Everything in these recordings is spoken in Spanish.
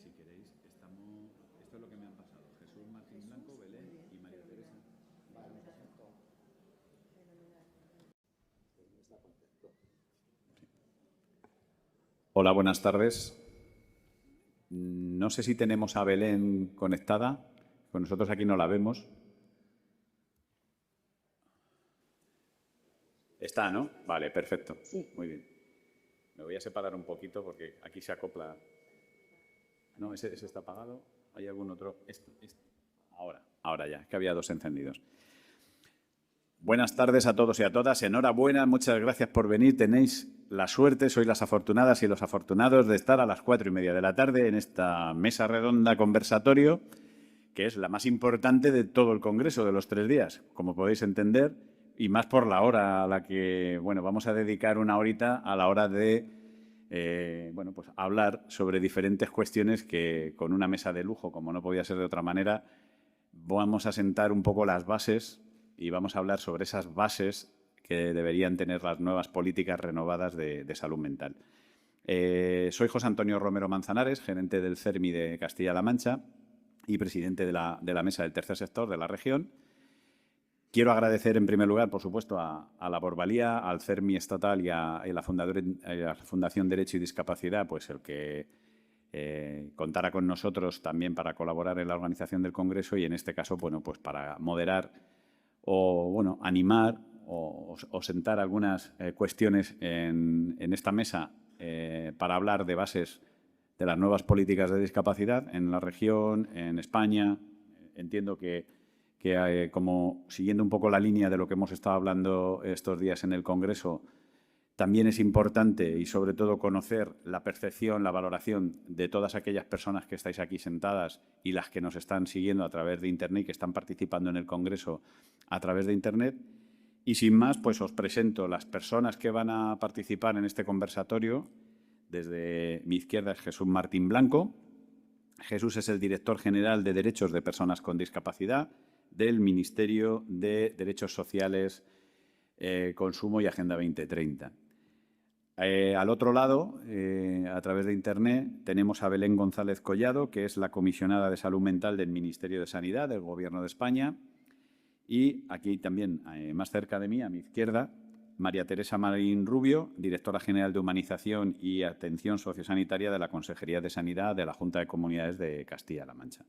Si queréis, estamos... Esto es lo que me han pasado. Jesús Martín Blanco, Belén y María Teresa. Vale, perfecto. Hola, buenas tardes. No sé si tenemos a Belén conectada. Con nosotros aquí no la vemos. Está, ¿no? Vale, perfecto. Sí. Muy bien. Me voy a separar un poquito porque aquí se acopla. No, ese está apagado. ¿Hay algún otro? Ahora ya, que había dos encendidos. Buenas tardes a todos y a todas. Enhorabuena, muchas gracias por venir. Tenéis la suerte, sois las afortunadas y los afortunados de estar a las 4:30 de la tarde en esta mesa redonda conversatorio, que es la más importante de todo el Congreso de los 3 días, como podéis entender, y más por la hora a la que, bueno, vamos a dedicar una horita a la hora de, pues hablar sobre diferentes cuestiones que con una mesa de lujo, como no podía ser de otra manera, vamos a sentar un poco las bases y vamos a hablar sobre esas bases que deberían tener las nuevas políticas renovadas de salud mental. Soy José Antonio Romero Manzanares, gerente del CERMI de Castilla-La Mancha y presidente de la Mesa del Tercer Sector de la región. Quiero agradecer, en primer lugar, por supuesto, a la Borbalía, al CERMI estatal y a la Fundación Derecho y Discapacidad, pues el que contara con nosotros también para colaborar en la organización del Congreso y, en este caso, bueno, pues para moderar o, bueno, animar o sentar algunas cuestiones en esta mesa para hablar de bases de las nuevas políticas de discapacidad en la región, en España. Entiendo que como siguiendo un poco la línea de lo que hemos estado hablando estos días en el Congreso, también es importante y sobre todo conocer la percepción, la valoración de todas aquellas personas que estáis aquí sentadas y las que nos están siguiendo a través de Internet, que están participando en el Congreso a través de Internet. Y sin más, pues os presento las personas que van a participar en este conversatorio. Desde mi izquierda es Jesús Martín Blanco. Jesús es el director general de Derechos de Personas con Discapacidad del Ministerio de Derechos Sociales, Consumo y Agenda 2030. Al otro lado, a través de Internet, tenemos a Belén González Collado, que es la comisionada de Salud Mental del Ministerio de Sanidad del Gobierno de España. Y aquí también, más cerca de mí, a mi izquierda, María Teresa Marín Rubio, directora general de Humanización y Atención Sociosanitaria de la Consejería de Sanidad de la Junta de Comunidades de Castilla-La Mancha.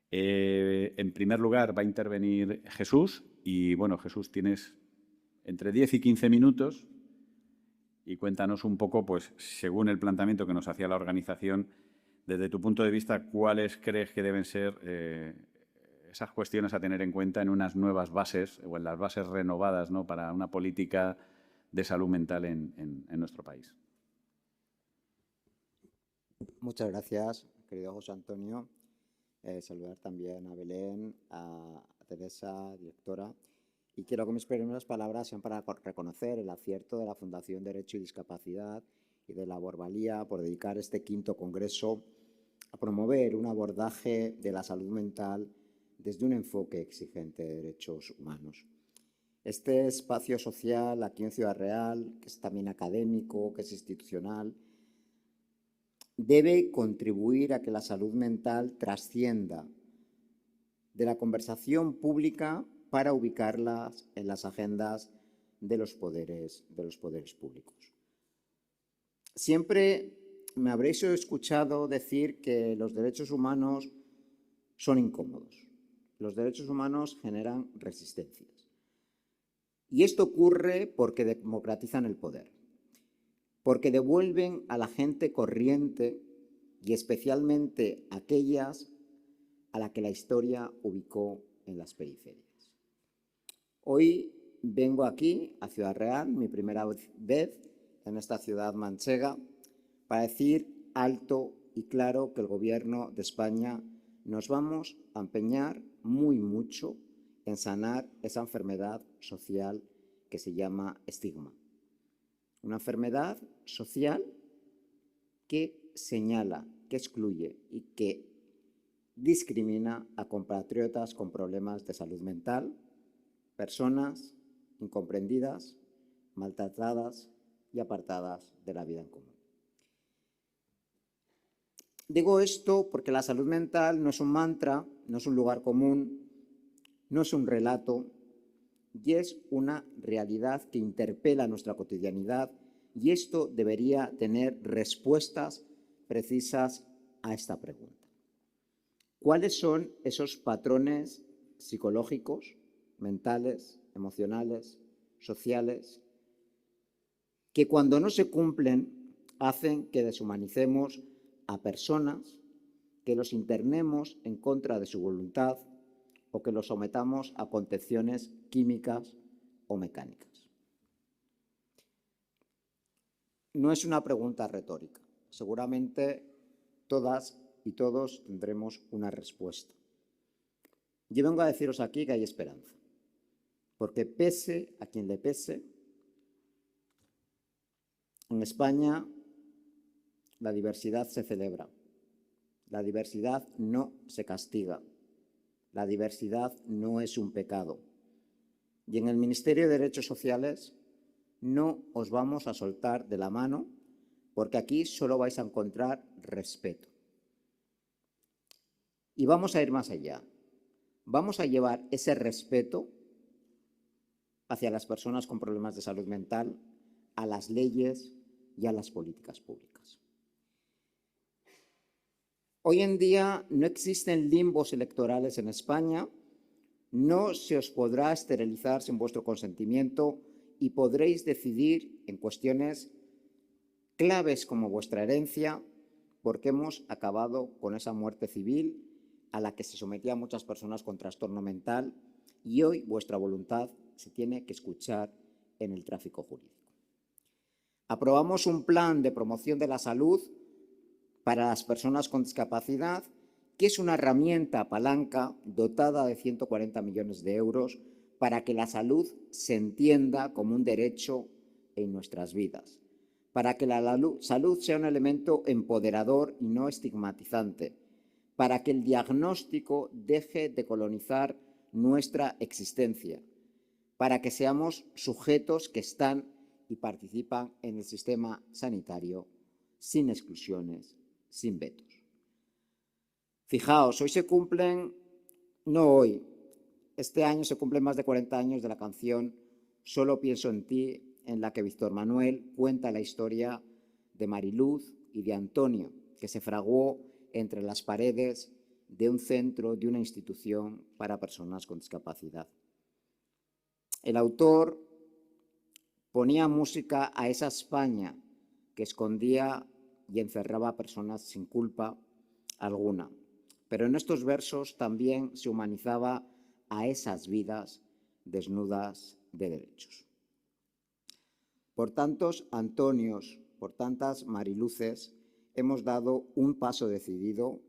En primer lugar va a intervenir Jesús y, bueno, Jesús, tienes entre 10 y 15 minutos y cuéntanos un poco, pues, según el planteamiento que nos hacía la organización, desde tu punto de vista, ¿cuáles crees que deben ser esas cuestiones a tener en cuenta en unas nuevas bases o en las bases renovadas, ¿no?, para una política de salud mental en nuestro país? Muchas gracias, querido José Antonio. Saludar también a Belén, a Teresa, directora. Y quiero que mis primeras palabras sean para reconocer el acierto de la Fundación Derecho y Discapacidad y de la Borbalía por dedicar este quinto congreso a promover un abordaje de la salud mental desde un enfoque exigente de derechos humanos. Este espacio social aquí en Ciudad Real, que es también académico, que es institucional, debe contribuir a que la salud mental trascienda de la conversación pública para ubicarlas en las agendas de los poderes públicos. Siempre me habréis escuchado decir que los derechos humanos son incómodos. Los derechos humanos generan resistencias. Y esto ocurre porque democratizan el poder, porque devuelven a la gente corriente y especialmente aquellas a la que la historia ubicó en las periferias. Hoy vengo aquí, a Ciudad Real, mi primera vez en esta ciudad manchega, para decir alto y claro que el Gobierno de España nos vamos a empeñar mucho en sanar esa enfermedad social que se llama estigma. Una enfermedad social que señala, que excluye y que discrimina a compatriotas con problemas de salud mental, personas incomprendidas, maltratadas y apartadas de la vida en común. Digo esto porque la salud mental no es un mantra, no es un lugar común, no es un relato, y es una realidad que interpela nuestra cotidianidad, y esto debería tener respuestas precisas a esta pregunta. ¿Cuáles son esos patrones psicológicos, mentales, emocionales, sociales, que cuando no se cumplen hacen que deshumanicemos a personas, que los internemos en contra de su voluntad o que los sometamos a contenciones químicas o mecánicas? No es una pregunta retórica. Seguramente todas y todos tendremos una respuesta. Yo vengo a deciros aquí que hay esperanza, porque pese a quien le pese, en España la diversidad se celebra, la diversidad no se castiga, la diversidad no es un pecado. Y en el Ministerio de Derechos Sociales no os vamos a soltar de la mano, porque aquí solo vais a encontrar respeto. Y vamos a ir más allá. Vamos a llevar ese respeto hacia las personas con problemas de salud mental a las leyes y a las políticas públicas. Hoy en día no existen limbos electorales en España, no se os podrá esterilizar sin vuestro consentimiento y podréis decidir en cuestiones claves como vuestra herencia, porque hemos acabado con esa muerte civil a la que se sometían muchas personas con trastorno mental, y hoy vuestra voluntad se tiene que escuchar en el tráfico jurídico. Aprobamos un plan de promoción de la salud para las personas con discapacidad, que es una herramienta palanca dotada de 140 millones de euros para que la salud se entienda como un derecho en nuestras vidas, para que la salud sea un elemento empoderador y no estigmatizante, para que el diagnóstico deje de colonizar nuestra existencia, para que seamos sujetos que están y participan en el sistema sanitario sin exclusiones, sin vetos. Fijaos, hoy se cumplen, no hoy, este año se cumplen más de 40 años de la canción Solo pienso en ti, en la que Víctor Manuel cuenta la historia de Mariluz y de Antonio, que se fraguó entre las paredes de un centro, de una institución para personas con discapacidad. El autor ponía música a esa España que escondía y encerraba a personas sin culpa alguna. Pero en estos versos también se humanizaba a esas vidas desnudas de derechos. Por tantos Antonios, por tantas Mariluces, hemos dado un paso decidido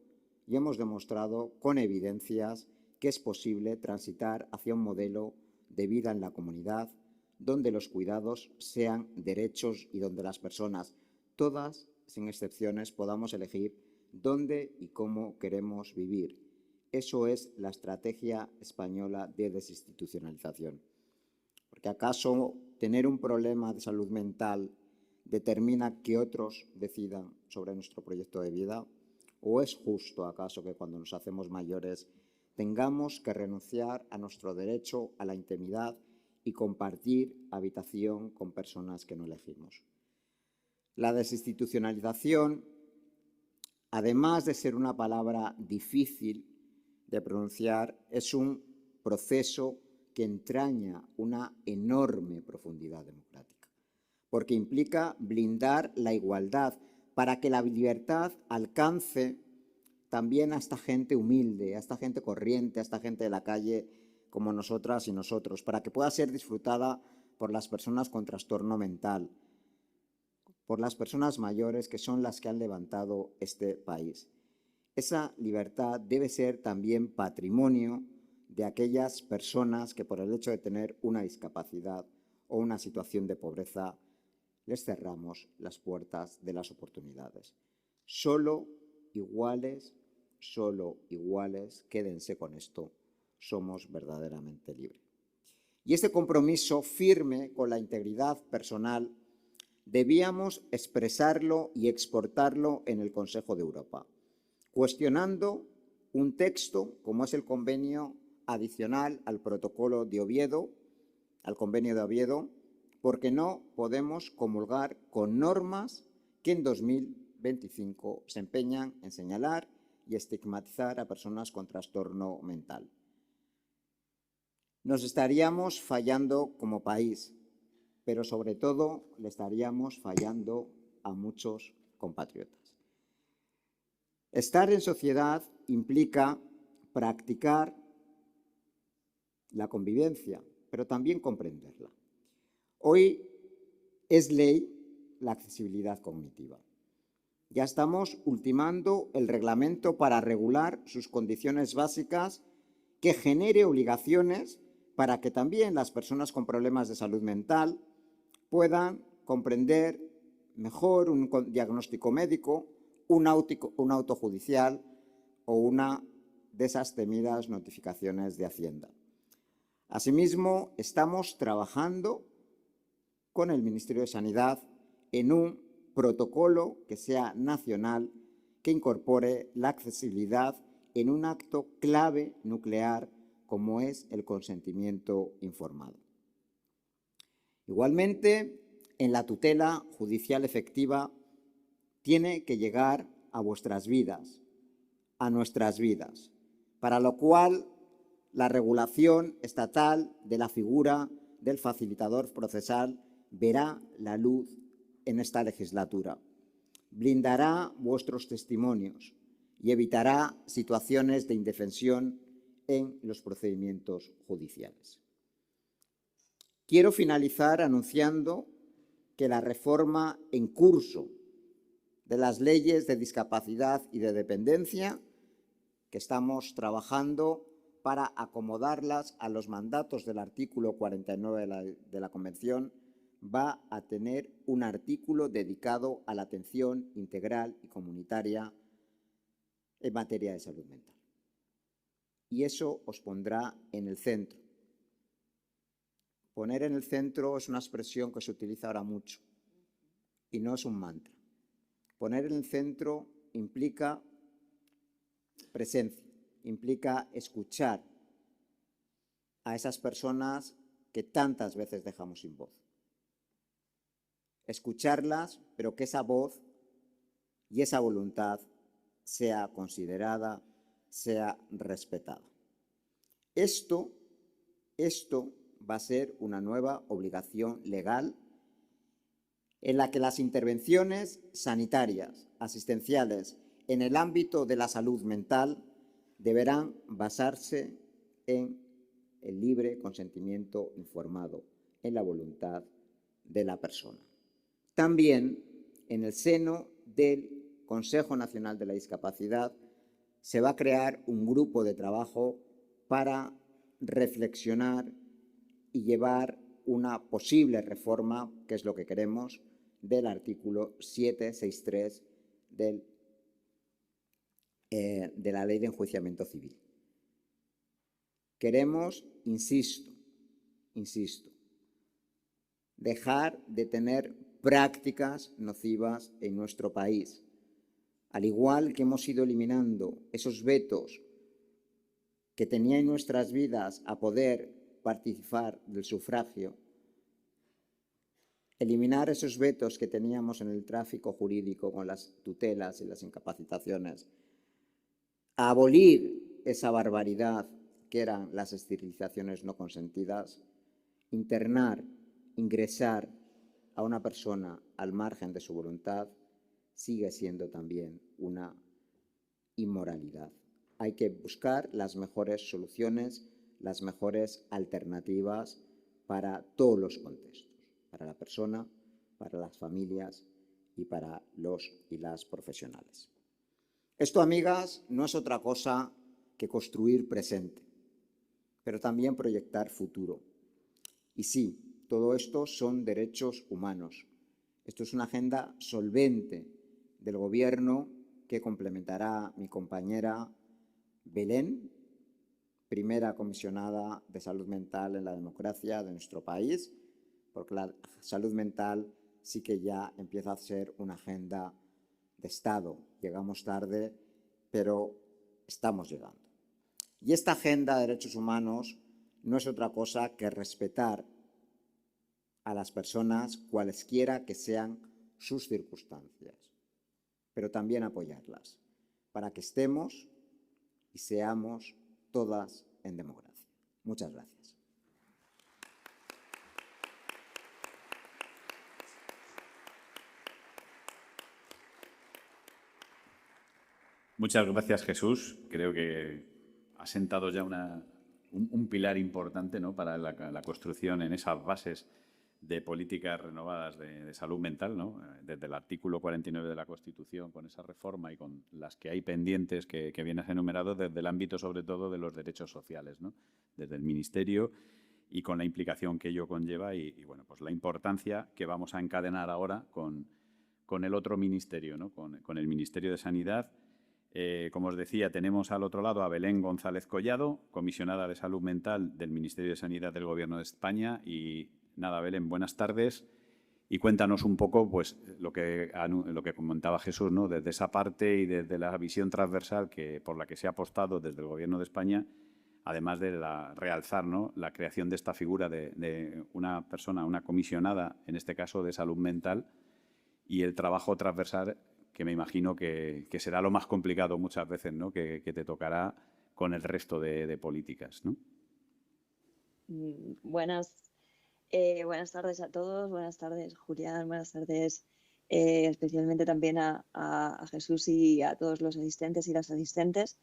y hemos demostrado con evidencias que es posible transitar hacia un modelo de vida en la comunidad donde los cuidados sean derechos y donde las personas, todas sin excepciones, podamos elegir dónde y cómo queremos vivir. Eso es la estrategia española de desinstitucionalización. Porque ¿acaso tener un problema de salud mental determina que otros decidan sobre nuestro proyecto de vida? ¿O es justo acaso que cuando nos hacemos mayores tengamos que renunciar a nuestro derecho a la intimidad y compartir habitación con personas que no elegimos? La desinstitucionalización, además de ser una palabra difícil de pronunciar, es un proceso que entraña una enorme profundidad democrática, porque implica blindar la igualdad para que la libertad alcance también a esta gente humilde, a esta gente corriente, a esta gente de la calle como nosotras y nosotros, para que pueda ser disfrutada por las personas con trastorno mental, por las personas mayores, que son las que han levantado este país. Esa libertad debe ser también patrimonio de aquellas personas que por el hecho de tener una discapacidad o una situación de pobreza les cerramos las puertas de las oportunidades. Solo iguales, quédense con esto, somos verdaderamente libres. Y este compromiso firme con la integridad personal debíamos expresarlo y exportarlo en el Consejo de Europa. cuestionando un texto como es el convenio adicional al protocolo de Oviedo, al convenio de Oviedo, porque no podemos comulgar con normas que en 2025 se empeñan en señalar y estigmatizar a personas con trastorno mental. Nos estaríamos fallando como país, pero sobre todo le estaríamos fallando a muchos compatriotas. Estar en sociedad implica practicar la convivencia, pero también comprenderla. Hoy es ley la accesibilidad cognitiva. Ya estamos ultimando el reglamento para regular sus condiciones básicas que genere obligaciones para que también las personas con problemas de salud mental puedan comprender mejor un diagnóstico médico, un auto judicial o una de esas temidas notificaciones de Hacienda. Asimismo, estamos trabajando con el Ministerio de Sanidad en un protocolo que sea nacional que incorpore la accesibilidad en un acto clave nuclear como es el consentimiento informado. Igualmente, en la tutela judicial efectiva tiene que llegar a vuestras vidas, a nuestras vidas, para lo cual la regulación estatal de la figura del facilitador procesal verá la luz en esta legislatura. Blindará vuestros testimonios y evitará situaciones de indefensión en los procedimientos judiciales. Quiero finalizar anunciando que la reforma en curso de las leyes de discapacidad y de dependencia, que estamos trabajando para acomodarlas a los mandatos del artículo 49 de la Convención, va a tener un artículo dedicado a la atención integral y comunitaria en materia de salud mental. Y eso os pondrá en el centro. Poner en el centro es una expresión que se utiliza ahora mucho y no es un mantra. Poner en el centro implica presencia, implica escuchar a esas personas que tantas veces dejamos sin voz. Escucharlas, pero que esa voz y esa voluntad sea considerada, sea respetada. Esto va a ser una nueva obligación legal en la que las intervenciones sanitarias, asistenciales, en el ámbito de la salud mental deberán basarse en el libre consentimiento informado, en la voluntad de la persona. También en el seno del Consejo Nacional de la Discapacidad se va a crear un grupo de trabajo para reflexionar y llevar una posible reforma, que es lo que queremos, del artículo 763 de la Ley de Enjuiciamiento Civil. Queremos, insisto, dejar de tener prácticas nocivas en nuestro país. Al igual que hemos ido eliminando esos vetos que tenía en nuestras vidas a poder participar del sufragio, eliminar esos vetos que teníamos en el tráfico jurídico con las tutelas y las incapacitaciones, a abolir esa barbaridad que eran las esterilizaciones no consentidas, ingresar a una persona al margen de su voluntad, sigue siendo también una inmoralidad. Hay que buscar las mejores soluciones, las mejores alternativas para todos los contextos, para la persona, para las familias y para los y las profesionales. Esto, amigas, no es otra cosa que construir presente, pero también proyectar futuro. Y sí, todo esto son derechos humanos. Esto es una agenda solvente del Gobierno que complementará mi compañera Belén, primera comisionada de salud mental en la democracia de nuestro país, porque la salud mental sí que ya empieza a ser una agenda de Estado. Llegamos tarde pero estamos llegando. Y esta agenda de derechos humanos no es otra cosa que respetar a las personas cualesquiera que sean sus circunstancias, pero también apoyarlas para que estemos y seamos todas en democracia. Muchas gracias. Muchas gracias, Jesús. Creo que ha sentado ya un pilar importante, ¿no?, para la construcción en esas bases de políticas renovadas de salud mental, ¿no?, desde el artículo 49 de la Constitución, con esa reforma y con las que hay pendientes que vienes enumerado, desde el ámbito sobre todo de los derechos sociales, ¿no?, desde el Ministerio y con la implicación que ello conlleva y bueno, pues la importancia que vamos a encadenar ahora con el otro ministerio, ¿no?, con el Ministerio de Sanidad. Como os decía, tenemos al otro lado a Belén González Collado, comisionada de Salud Mental del Ministerio de Sanidad del Gobierno de España. Y nada, Belén, buenas tardes. Y cuéntanos un poco pues, lo que comentaba Jesús, ¿no?, desde esa parte y desde la visión transversal por la que se ha apostado desde el Gobierno de España, además de realzar, ¿no?, la creación de esta figura de una persona, una comisionada, en este caso de salud mental, y el trabajo transversal que me imagino que será lo más complicado muchas veces, ¿no?, que te tocará con el resto de políticas, ¿no? Buenas tardes a todos, buenas tardes, Julián, buenas tardes especialmente también a Jesús y a todos los asistentes y las asistentes.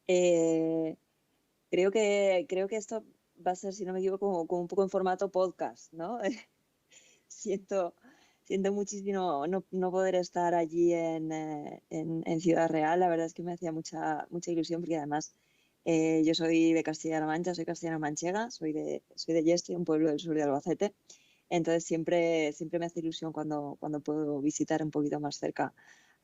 Creo que esto va a ser, si no me equivoco, como un poco en formato podcast, ¿no? Siento muchísimo no poder estar allí en Ciudad Real. La verdad es que me hacía mucha ilusión porque además yo soy de Castilla-La Mancha, soy castellano-manchega, soy de Yeste, un pueblo del sur de Albacete. Entonces siempre me hace ilusión cuando puedo visitar un poquito más cerca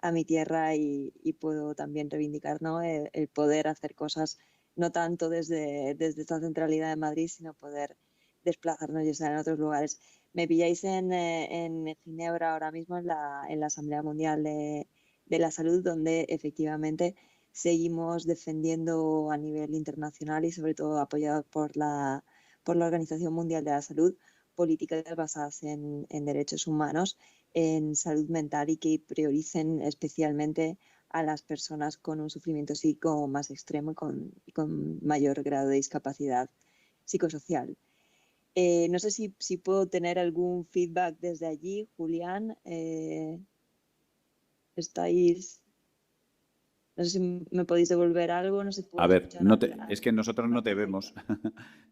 a mi tierra y puedo también reivindicar, ¿no?, el poder hacer cosas no tanto desde esta centralidad de Madrid, sino poder desplazarnos y estar en otros lugares. Me pilláis en Ginebra ahora mismo en la Asamblea Mundial de la Salud, donde efectivamente seguimos defendiendo a nivel internacional y sobre todo apoyados por la Organización Mundial de la Salud, políticas basadas en derechos humanos, en salud mental y que prioricen especialmente a las personas con un sufrimiento psíquico más extremo y con mayor grado de discapacidad psicosocial. No sé si puedo tener algún feedback desde allí, Julián. ¿Estáis? No sé si me podéis devolver algo, no sé si puedo A ver, escuchar es que nosotros no te vemos.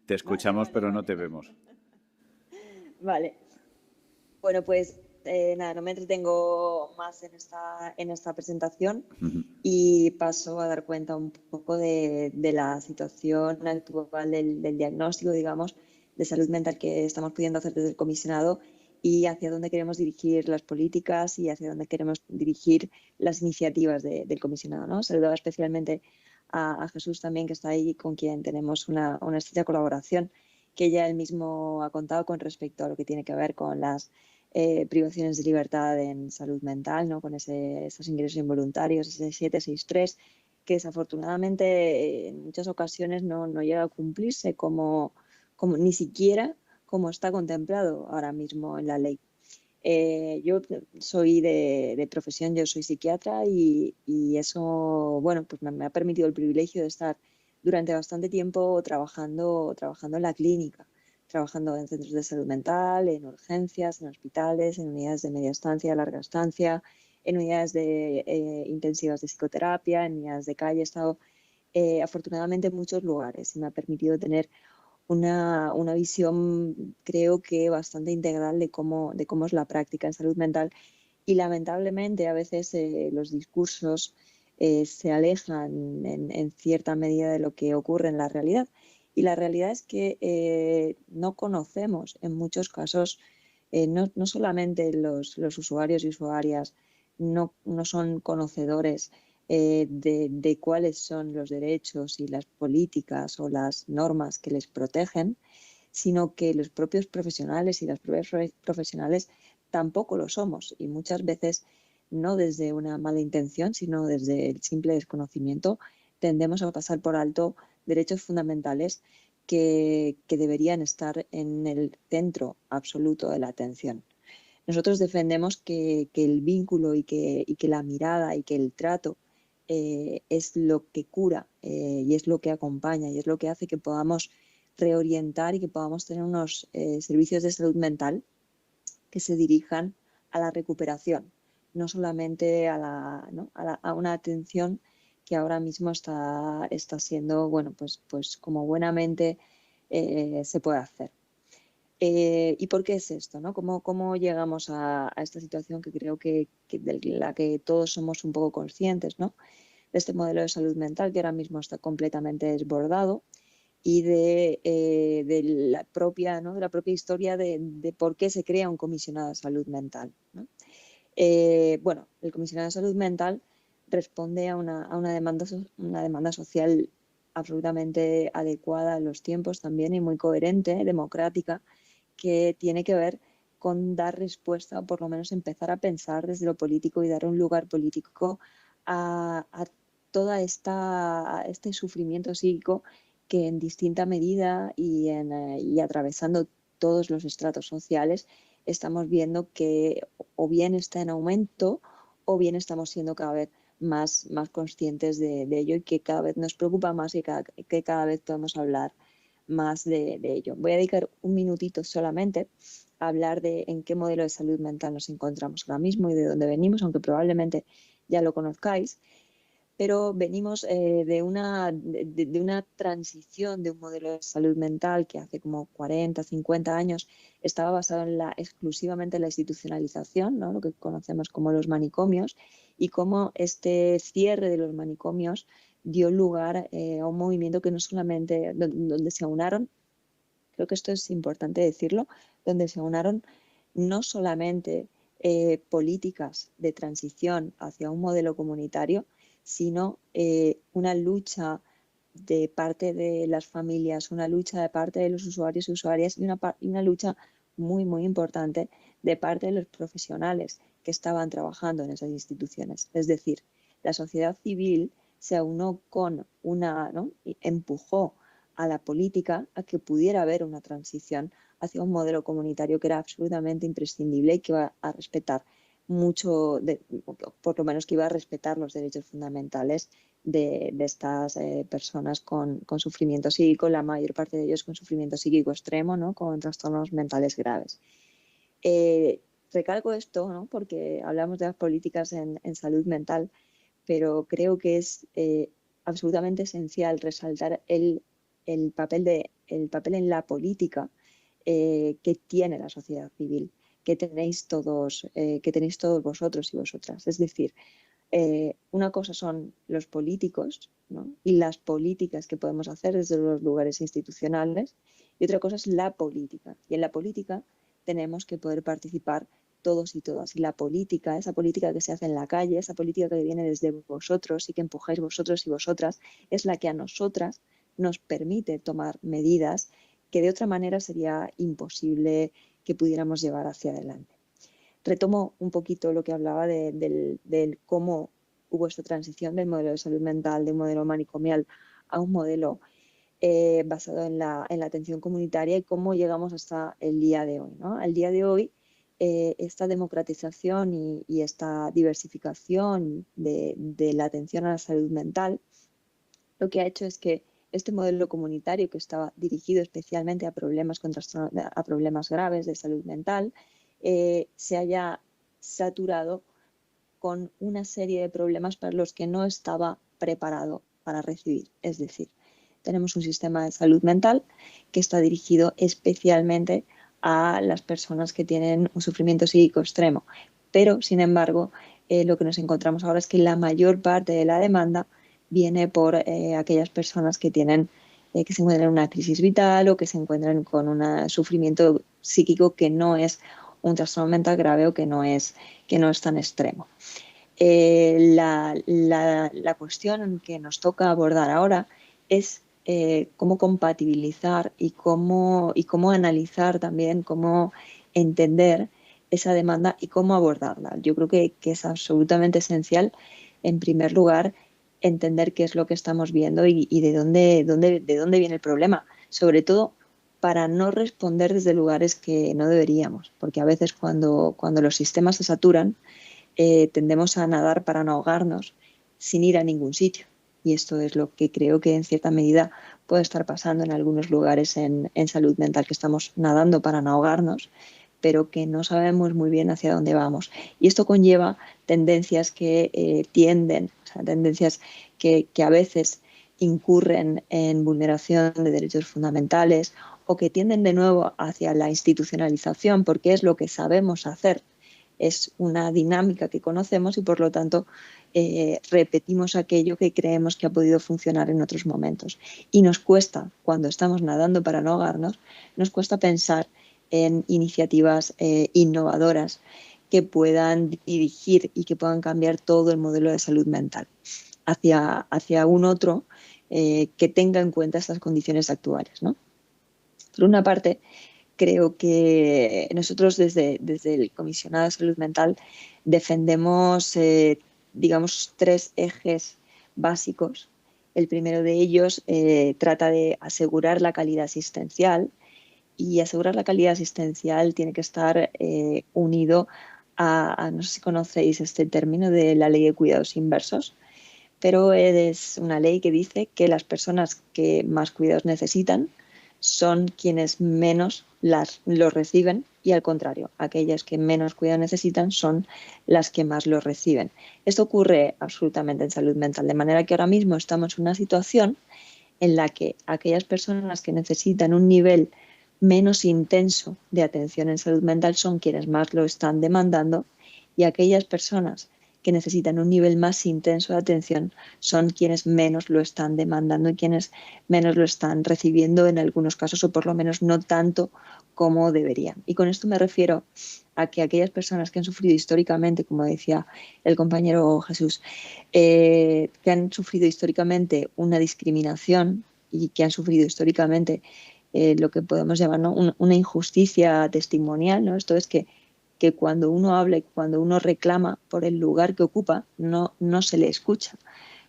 Te escuchamos, pero no te vemos. Vale. Bueno, pues nada, no me entretengo más en esta presentación y paso a dar cuenta un poco de la situación actual del diagnóstico, digamos, de salud mental que estamos pudiendo hacer desde el comisionado y hacia dónde queremos dirigir las políticas y hacia dónde queremos dirigir las iniciativas del comisionado, ¿no? Saludaba especialmente a Jesús también, que está ahí, con quien tenemos una estrecha colaboración, que ya él mismo ha contado con respecto a lo que tiene que ver con las privaciones de libertad en salud mental, ¿no?, con esos ingresos involuntarios, ese 763, que desafortunadamente en muchas ocasiones no llega a cumplirse como ni siquiera como está contemplado ahora mismo en la ley. Yo soy de profesión, yo soy psiquiatra y eso, bueno, pues me ha permitido el privilegio de estar durante bastante tiempo trabajando en la clínica, trabajando en centros de salud mental, en urgencias, en hospitales, en unidades de media estancia, larga estancia, en unidades intensivas de psicoterapia, en unidades de calle. He estado afortunadamente en muchos lugares y me ha permitido tener una visión, creo que bastante integral de cómo es la práctica en salud mental. Y lamentablemente a veces los discursos se alejan en cierta medida de lo que ocurre en la realidad. Y la realidad es que no conocemos en muchos casos, no solamente los usuarios y usuarias no son conocedores de cuáles son los derechos y las políticas o las normas que les protegen, sino que los propios profesionales y las propias profesionales tampoco lo somos. Y muchas veces no desde una mala intención, sino desde el simple desconocimiento, tendemos a pasar por alto derechos fundamentales que deberían estar en el centro absoluto de la atención. Nosotros defendemos que el vínculo y que la mirada y que el trato es lo que cura y es lo que acompaña y es lo que hace que podamos reorientar y que podamos tener unos servicios de salud mental que se dirijan a la recuperación, no solamente a una atención que ahora mismo está siendo, bueno, pues como buenamente se puede hacer. ¿Y por qué es esto? ¿No? ¿Cómo llegamos a esta situación que creo que de la que todos somos un poco conscientes, ¿no? De este modelo de salud mental que ahora mismo está completamente desbordado y de la propia, ¿no? De la propia historia de por qué se crea un comisionado de salud mental, ¿no? Bueno, el comisionado de salud mental responde a una demanda social absolutamente adecuada a los tiempos también y muy coherente, democrática, que tiene que ver con dar respuesta o por lo menos empezar a pensar desde lo político y dar un lugar político a toda este sufrimiento psíquico que en distinta medida y atravesando todos los estratos sociales estamos viendo que o bien está en aumento o bien estamos siendo cada vez más conscientes de ello y que cada vez nos preocupa más y que cada vez podemos hablar más de ello. Voy a dedicar un minutito solamente a hablar de en qué modelo de salud mental nos encontramos ahora mismo y de dónde venimos, aunque probablemente ya lo conozcáis, pero venimos de una transición de un modelo de salud mental que hace como 40, 50 años estaba basado exclusivamente en la institucionalización, ¿no? Lo que conocemos como los manicomios, y cómo este cierre de los manicomios dio lugar a un movimiento que no solamente, donde se aunaron, creo que esto es importante decirlo, donde se aunaron no solamente políticas de transición hacia un modelo comunitario, sino una lucha de parte de las familias, una lucha de parte de los usuarios y usuarias y una lucha muy, muy importante de parte de los profesionales que estaban trabajando en esas instituciones. Es decir, la sociedad civil se aunó con ¿no? Y empujó a la política a que pudiera haber una transición hacia un modelo comunitario que era absolutamente imprescindible y que iba a respetar mucho, por lo menos que iba a respetar los derechos fundamentales de estas personas con sufrimiento psíquico, la mayor parte de ellos con sufrimiento psíquico extremo, ¿no? Con trastornos mentales graves. Recalco esto, ¿no? Porque hablamos de las políticas en salud mental, pero creo que es absolutamente esencial resaltar el papel en la política que tiene la sociedad civil, que tenéis todos vosotros y vosotras. Es decir, una cosa son los políticos, ¿no? Y las políticas que podemos hacer desde los lugares institucionales, y otra cosa es la política. Y en la política tenemos que poder participar todos y todas. Y la política, esa política que se hace en la calle, esa política que viene desde vosotros y que empujáis vosotros y vosotras, es la que a nosotras nos permite tomar medidas que de otra manera sería imposible que pudiéramos llevar hacia adelante. Retomo un poquito lo que hablaba del cómo hubo esta transición del modelo de salud mental, de un modelo manicomial a un modelo basado en la atención comunitaria y cómo llegamos hasta el día de hoy, ¿no? Al día de hoy, esta democratización y esta diversificación de la atención a la salud mental lo que ha hecho es que este modelo comunitario que estaba dirigido especialmente a problemas graves de salud mental se haya saturado con una serie de problemas para los que no estaba preparado para recibir. Es decir, tenemos un sistema de salud mental que está dirigido especialmente a las personas que tienen un sufrimiento psíquico extremo. Pero, sin embargo, lo que nos encontramos ahora es que la mayor parte de la demanda viene por aquellas personas que tienen que se encuentran en una crisis vital o que se encuentran con un sufrimiento psíquico que no es un trastorno mental grave o que no es tan extremo. La cuestión que nos toca abordar ahora es cómo compatibilizar y cómo analizar también, cómo entender esa demanda y cómo abordarla. Yo creo que es absolutamente esencial, en primer lugar, entender qué es lo que estamos viendo y de dónde viene el problema. Sobre todo para no responder desde lugares que no deberíamos, porque a veces cuando los sistemas se saturan, tendemos a nadar para no ahogarnos sin ir a ningún sitio. Y esto es lo que creo que en cierta medida puede estar pasando en algunos lugares en salud mental, que estamos nadando para no ahogarnos, pero que no sabemos muy bien hacia dónde vamos. Y esto conlleva tendencias que tendencias que a veces incurren en vulneración de derechos fundamentales o que tienden de nuevo hacia la institucionalización, porque es lo que sabemos hacer. Es una dinámica que conocemos y, por lo tanto, repetimos aquello que creemos que ha podido funcionar en otros momentos. Y nos cuesta, cuando estamos nadando para no ahogarnos, nos cuesta pensar en iniciativas innovadoras que puedan dirigir y que puedan cambiar todo el modelo de salud mental hacia un otro que tenga en cuenta estas condiciones actuales, ¿no? Por una parte, creo que nosotros desde el Comisionado de Salud Mental defendemos, digamos, 3 ejes básicos. El primero de ellos trata de asegurar la calidad asistencial, y asegurar la calidad asistencial tiene que estar unido no sé si conocéis este término de la ley de cuidados inversos, pero es una ley que dice que las personas que más cuidados necesitan son quienes menos los reciben, y al contrario, aquellas que menos cuidado necesitan son las que más los reciben. Esto ocurre absolutamente en salud mental, de manera que ahora mismo estamos en una situación en la que aquellas personas que necesitan un nivel menos intenso de atención en salud mental son quienes más lo están demandando, y aquellas personas que necesitan un nivel más intenso de atención son quienes menos lo están demandando y quienes menos lo están recibiendo en algunos casos, o por lo menos no tanto como deberían. Y con esto me refiero a que aquellas personas que han sufrido históricamente, como decía el compañero Jesús, que han sufrido históricamente una discriminación y que han sufrido históricamente lo que podemos llamar, ¿no?, una injusticia testimonial, ¿no? Esto es que cuando uno habla y cuando uno reclama por el lugar que ocupa, no se le escucha.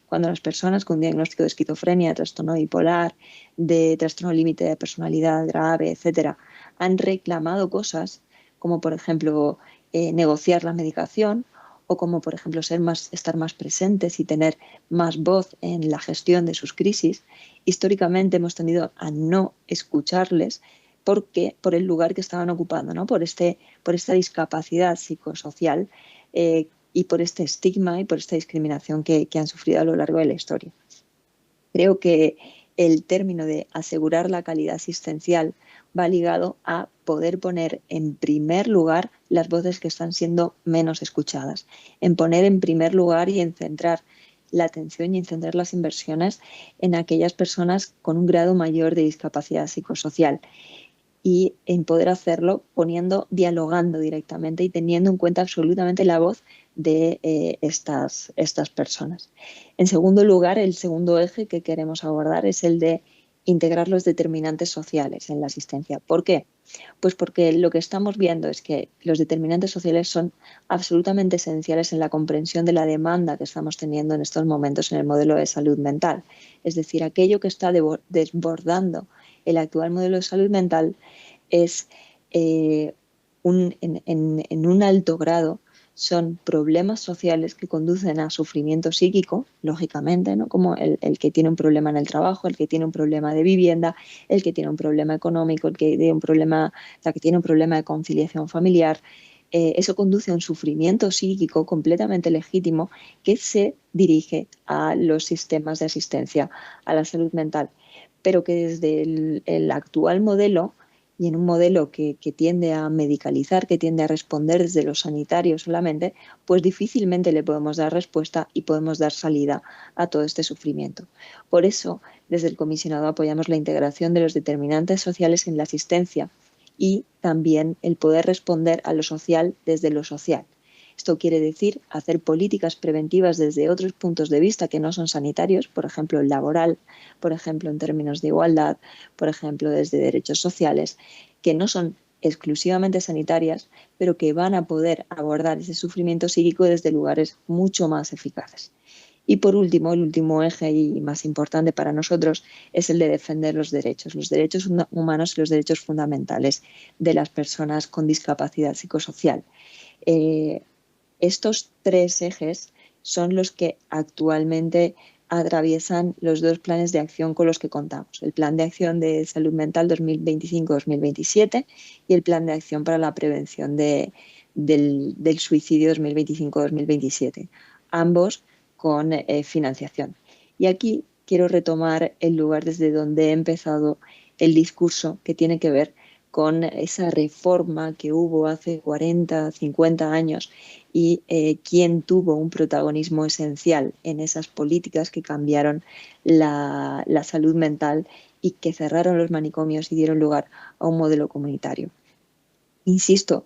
Cuando las personas con diagnóstico de esquizofrenia, trastorno bipolar, de trastorno límite de personalidad grave, etcétera, han reclamado cosas como, por ejemplo, negociar la medicación, o como, por ejemplo, estar más presentes y tener más voz en la gestión de sus crisis, históricamente hemos tendido a no escucharles por el lugar que estaban ocupando, ¿no? por esta discapacidad psicosocial y por este estigma y por esta discriminación que han sufrido a lo largo de la historia. Creo que el término de asegurar la calidad asistencial va ligado a poder poner en primer lugar las voces que están siendo menos escuchadas, en poner en primer lugar y en centrar la atención y en centrar las inversiones en aquellas personas con un grado mayor de discapacidad psicosocial, y en poder hacerlo dialogando directamente y teniendo en cuenta absolutamente la voz de estas personas. En segundo lugar, el segundo eje que queremos abordar es el de integrar los determinantes sociales en la asistencia. ¿Por qué? Pues porque lo que estamos viendo es que los determinantes sociales son absolutamente esenciales en la comprensión de la demanda que estamos teniendo en estos momentos en el modelo de salud mental. Es decir, aquello que está desbordando el actual modelo de salud mental es en un alto grado son problemas sociales que conducen a sufrimiento psíquico, lógicamente, ¿no?, como el que tiene un problema en el trabajo, el que tiene un problema de vivienda, el que tiene un problema económico, la que tiene un problema de conciliación familiar. Eso conduce a un sufrimiento psíquico completamente legítimo que se dirige a los sistemas de asistencia a la salud mental, pero que desde el actual modelo, y en un modelo que tiende a medicalizar, que tiende a responder desde lo sanitario solamente, pues difícilmente le podemos dar respuesta y podemos dar salida a todo este sufrimiento. Por eso, desde el comisionado apoyamos la integración de los determinantes sociales en la asistencia y también el poder responder a lo social desde lo social. Esto quiere decir hacer políticas preventivas desde otros puntos de vista que no son sanitarios, por ejemplo, el laboral, por ejemplo, en términos de igualdad, por ejemplo, desde derechos sociales, que no son exclusivamente sanitarias, pero que van a poder abordar ese sufrimiento psíquico desde lugares mucho más eficaces. Y por último, el último eje y más importante para nosotros es el de defender los derechos humanos y los derechos fundamentales de las personas con discapacidad psicosocial. Estos tres ejes son los que actualmente atraviesan los dos planes de acción con los que contamos. El Plan de Acción de Salud Mental 2025-2027 y el Plan de Acción para la Prevención del Suicidio 2025-2027. Ambos con financiación. Y aquí quiero retomar el lugar desde donde he empezado el discurso, que tiene que ver con esa reforma que hubo hace 40, 50 años y quién tuvo un protagonismo esencial en esas políticas que cambiaron la salud mental y que cerraron los manicomios y dieron lugar a un modelo comunitario. Insisto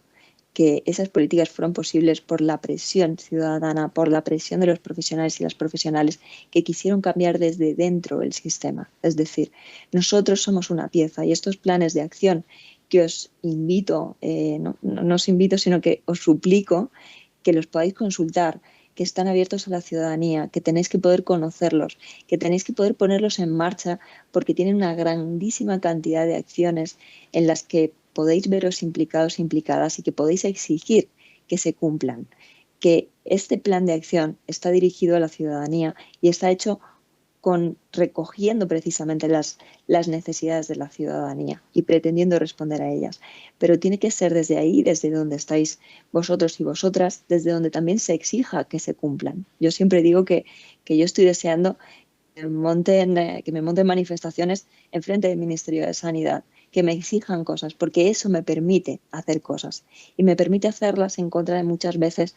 que esas políticas fueron posibles por la presión ciudadana, por la presión de los profesionales y las profesionales que quisieron cambiar desde dentro el sistema. Es decir, nosotros somos una pieza y estos planes de acción que os invito, no os invito, sino que os suplico que los podáis consultar, que están abiertos a la ciudadanía, que tenéis que poder conocerlos, que tenéis que poder ponerlos en marcha porque tienen una grandísima cantidad de acciones en las que podéis veros implicados e implicadas y que podéis exigir que se cumplan. Que este plan de acción está dirigido a la ciudadanía y está hecho recogiendo precisamente las necesidades de la ciudadanía y pretendiendo responder a ellas. Pero tiene que ser desde ahí, desde donde estáis vosotros y vosotras, desde donde también se exija que se cumplan. Yo siempre digo que yo estoy deseando que me monten manifestaciones en frente del Ministerio de Sanidad, que me exijan cosas, porque eso me permite hacer cosas y me permite hacerlas en contra de muchas veces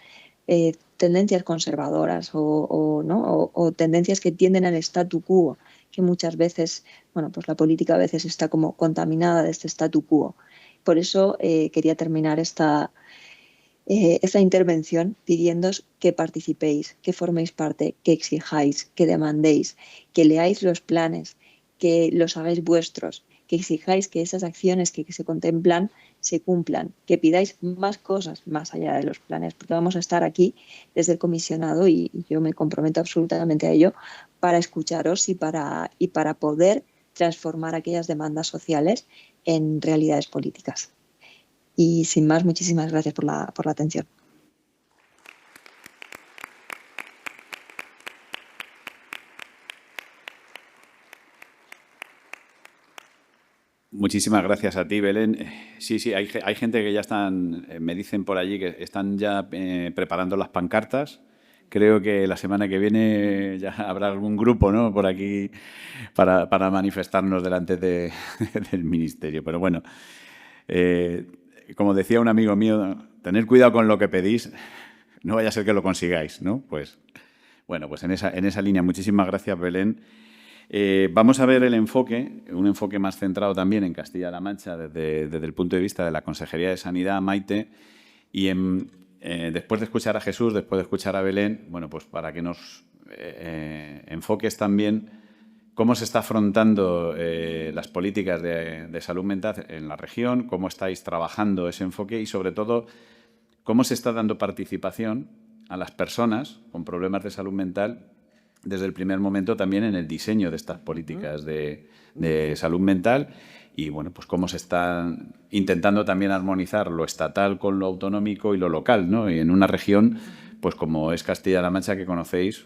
tendencias conservadoras o tendencias que tienden al statu quo, que muchas veces, pues la política a veces está como contaminada de este statu quo. Por eso quería terminar esta intervención pidiéndoos que participéis, que forméis parte, que exijáis, que demandéis, que leáis los planes, que los hagáis vuestros, que exijáis que esas acciones que se contemplan se cumplan, que pidáis más cosas más allá de los planes, porque vamos a estar aquí desde el comisionado y yo me comprometo absolutamente a ello para escucharos y para poder transformar aquellas demandas sociales en realidades políticas. Y sin más, muchísimas gracias por la atención. Muchísimas gracias a ti, Belén. Sí, hay gente que ya están, me dicen por allí que están ya preparando las pancartas. Creo que la semana que viene ya habrá algún grupo, ¿no?, por aquí para manifestarnos delante del Ministerio. Pero bueno, como decía un amigo mío, tener cuidado con lo que pedís, no vaya a ser que lo consigáis, ¿no? Pues bueno, pues en esa línea, muchísimas gracias, Belén. Vamos a ver un enfoque más centrado también en Castilla-La Mancha desde el punto de vista de la Consejería de Sanidad, Maite, y después de escuchar a Jesús, después de escuchar a Belén, bueno, pues para que nos enfoques también cómo se está afrontando las políticas de salud mental en la región, cómo estáis trabajando ese enfoque y, sobre todo, cómo se está dando participación a las personas con problemas de salud mental desde el primer momento también en el diseño de estas políticas de salud mental y, bueno, pues cómo se está intentando también armonizar lo estatal con lo autonómico y lo local, ¿no? Y en una región, pues como es Castilla-La Mancha, que conocéis,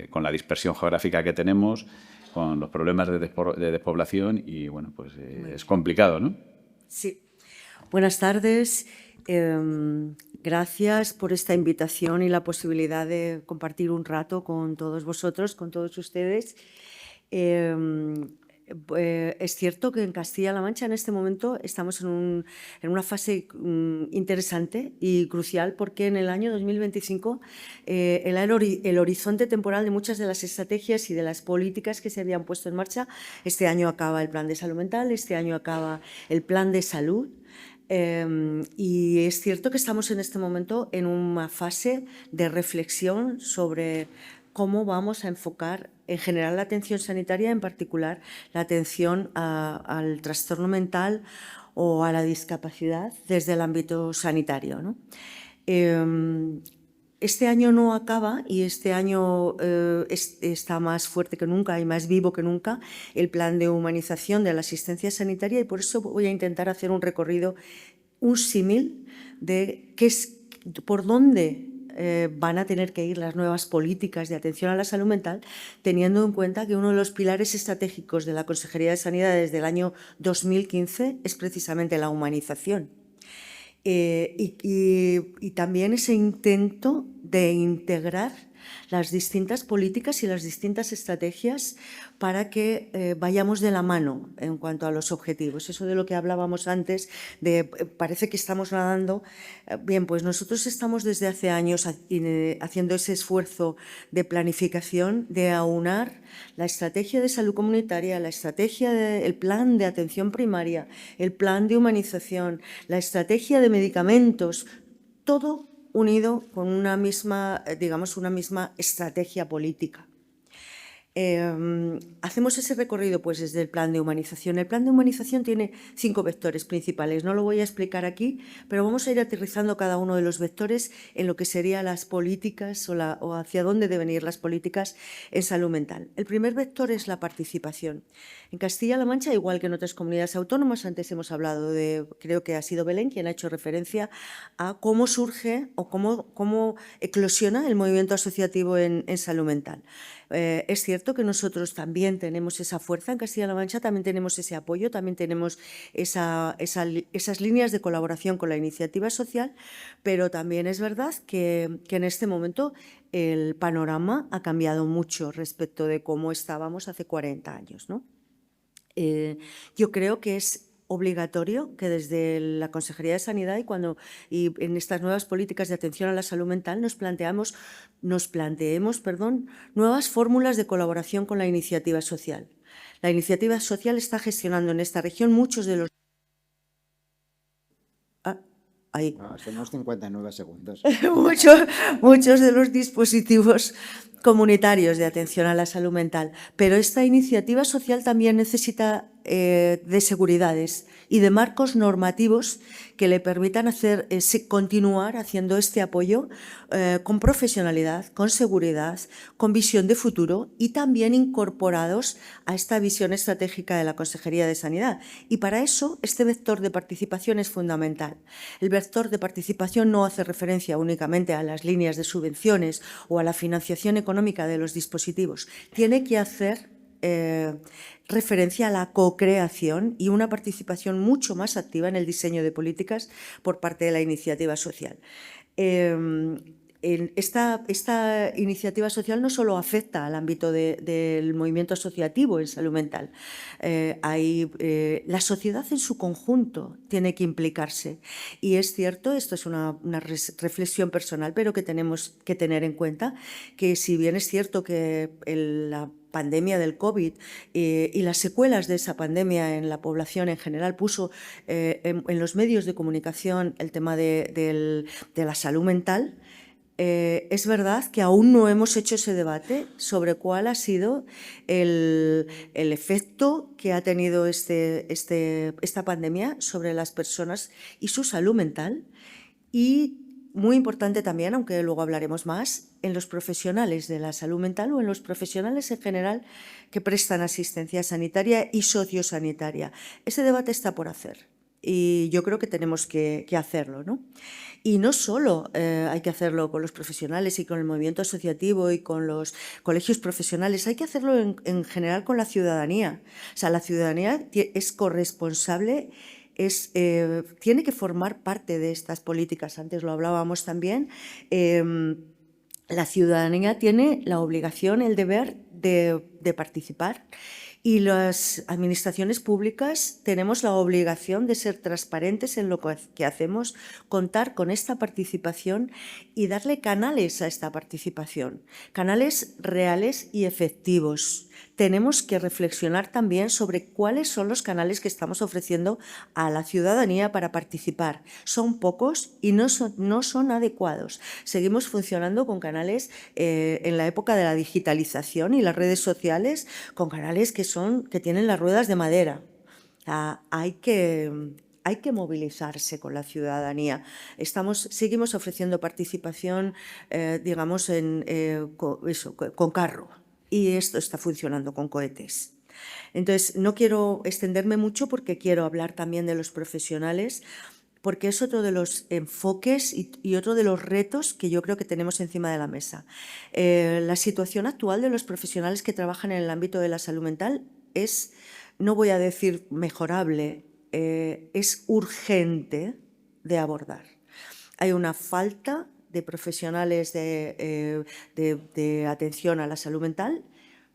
con la dispersión geográfica que tenemos, con los problemas de despoblación y, bueno, pues es complicado, ¿no? Sí. Buenas tardes. Gracias por esta invitación y la posibilidad de compartir un rato con todos vosotros, con todos ustedes. Es cierto que en Castilla-La Mancha en este momento estamos en una fase interesante y crucial porque en el año 2025 el horizonte temporal de muchas de las estrategias y de las políticas que se habían puesto en marcha, este año acaba el Plan de Salud Mental, este año acaba el Plan de Salud. Y es cierto que estamos en este momento en una fase de reflexión sobre cómo vamos a enfocar en general la atención sanitaria, en particular la atención al trastorno mental o a la discapacidad desde el ámbito sanitario, ¿no? Este año no acaba y este año está más fuerte que nunca y más vivo que nunca el plan de humanización de la asistencia sanitaria, y por eso voy a intentar hacer un recorrido, un símil de por dónde van a tener que ir las nuevas políticas de atención a la salud mental, teniendo en cuenta que uno de los pilares estratégicos de la Consejería de Sanidad desde el año 2015 es precisamente la humanización. Y también ese intento de integrar las distintas políticas y las distintas estrategias para que vayamos de la mano en cuanto a los objetivos. Eso de lo que hablábamos antes, parece que estamos nadando. Bien, pues nosotros estamos desde hace años haciendo ese esfuerzo de planificación, de aunar la estrategia de salud comunitaria, la estrategia el plan de atención primaria, el plan de humanización, la estrategia de medicamentos, todo unido con una misma, digamos, una misma estrategia política. Hacemos ese recorrido pues desde el plan de humanización. El plan de humanización tiene 5 vectores principales. No lo voy a explicar aquí, pero vamos a ir aterrizando cada uno de los vectores en lo que serían las políticas o hacia dónde deben ir las políticas en salud mental. El primer vector es la participación. En Castilla-La Mancha, igual que en otras comunidades autónomas, antes hemos hablado creo que ha sido Belén quien ha hecho referencia a cómo surge o cómo eclosiona el movimiento asociativo en salud mental. Es cierto que nosotros también tenemos esa fuerza en Castilla-La Mancha, también tenemos ese apoyo, también tenemos esas líneas de colaboración con la iniciativa social, pero también es verdad que en este momento el panorama ha cambiado mucho respecto de cómo estábamos hace 40 años, ¿no? Yo creo que es obligatorio que desde la Consejería de Sanidad y en estas nuevas políticas de atención a la salud mental nos planteemos nuevas fórmulas de colaboración con la iniciativa social. La iniciativa social está gestionando en esta región muchos de los... Ahí. Hacemos 59 segundos. muchos de los dispositivos comunitarios de atención a la salud mental, pero esta iniciativa social también necesita de seguridades y de marcos normativos que le permitan continuar haciendo este apoyo con profesionalidad, con seguridad, con visión de futuro y también incorporados a esta visión estratégica de la Consejería de Sanidad. Y para eso este vector de participación es fundamental. El vector de participación no hace referencia únicamente a las líneas de subvenciones o a la financiación económica de los dispositivos. Tiene que hacer referencia a la co-creación y una participación mucho más activa en el diseño de políticas por parte de la iniciativa social. Esta iniciativa social no solo afecta al ámbito del movimiento asociativo en salud mental, la sociedad en su conjunto tiene que implicarse. Y es cierto, esto es una reflexión personal, pero que tenemos que tener en cuenta que si bien es cierto que la pandemia del COVID y las secuelas de esa pandemia en la población en general puso en los medios de comunicación el tema de la salud mental, es verdad que aún no hemos hecho ese debate sobre cuál ha sido el efecto que ha tenido esta pandemia sobre las personas y su salud mental, y muy importante también, aunque luego hablaremos más, en los profesionales de la salud mental o en los profesionales en general que prestan asistencia sanitaria y sociosanitaria. Ese debate está por hacer y yo creo que tenemos que hacerlo, ¿no? Y no solo hay que hacerlo con los profesionales y con el movimiento asociativo y con los colegios profesionales, hay que hacerlo en general con la ciudadanía. O sea, la ciudadanía es corresponsable, tiene que formar parte de estas políticas. Antes lo hablábamos también. La ciudadanía tiene la obligación, el deber de participar, y las administraciones públicas tenemos la obligación de ser transparentes en lo que hacemos, contar con esta participación y darle canales a esta participación, canales reales y efectivos. Tenemos que reflexionar también sobre cuáles son los canales que estamos ofreciendo a la ciudadanía para participar. Son pocos y no son adecuados. Seguimos funcionando con canales en la época de la digitalización y las redes sociales, con canales que tienen las ruedas de madera. Hay que hay que movilizarse con la ciudadanía. Seguimos ofreciendo participación, digamos, con carro, y esto está funcionando con cohetes. Entonces, no quiero extenderme mucho porque quiero hablar también de los profesionales, porque es otro de los enfoques y otro de los retos que yo creo que tenemos encima de la mesa. La situación actual de los profesionales que trabajan en el ámbito de la salud mental es, no voy a decir mejorable, es urgente de abordar. Hay una falta de profesionales de atención a la salud mental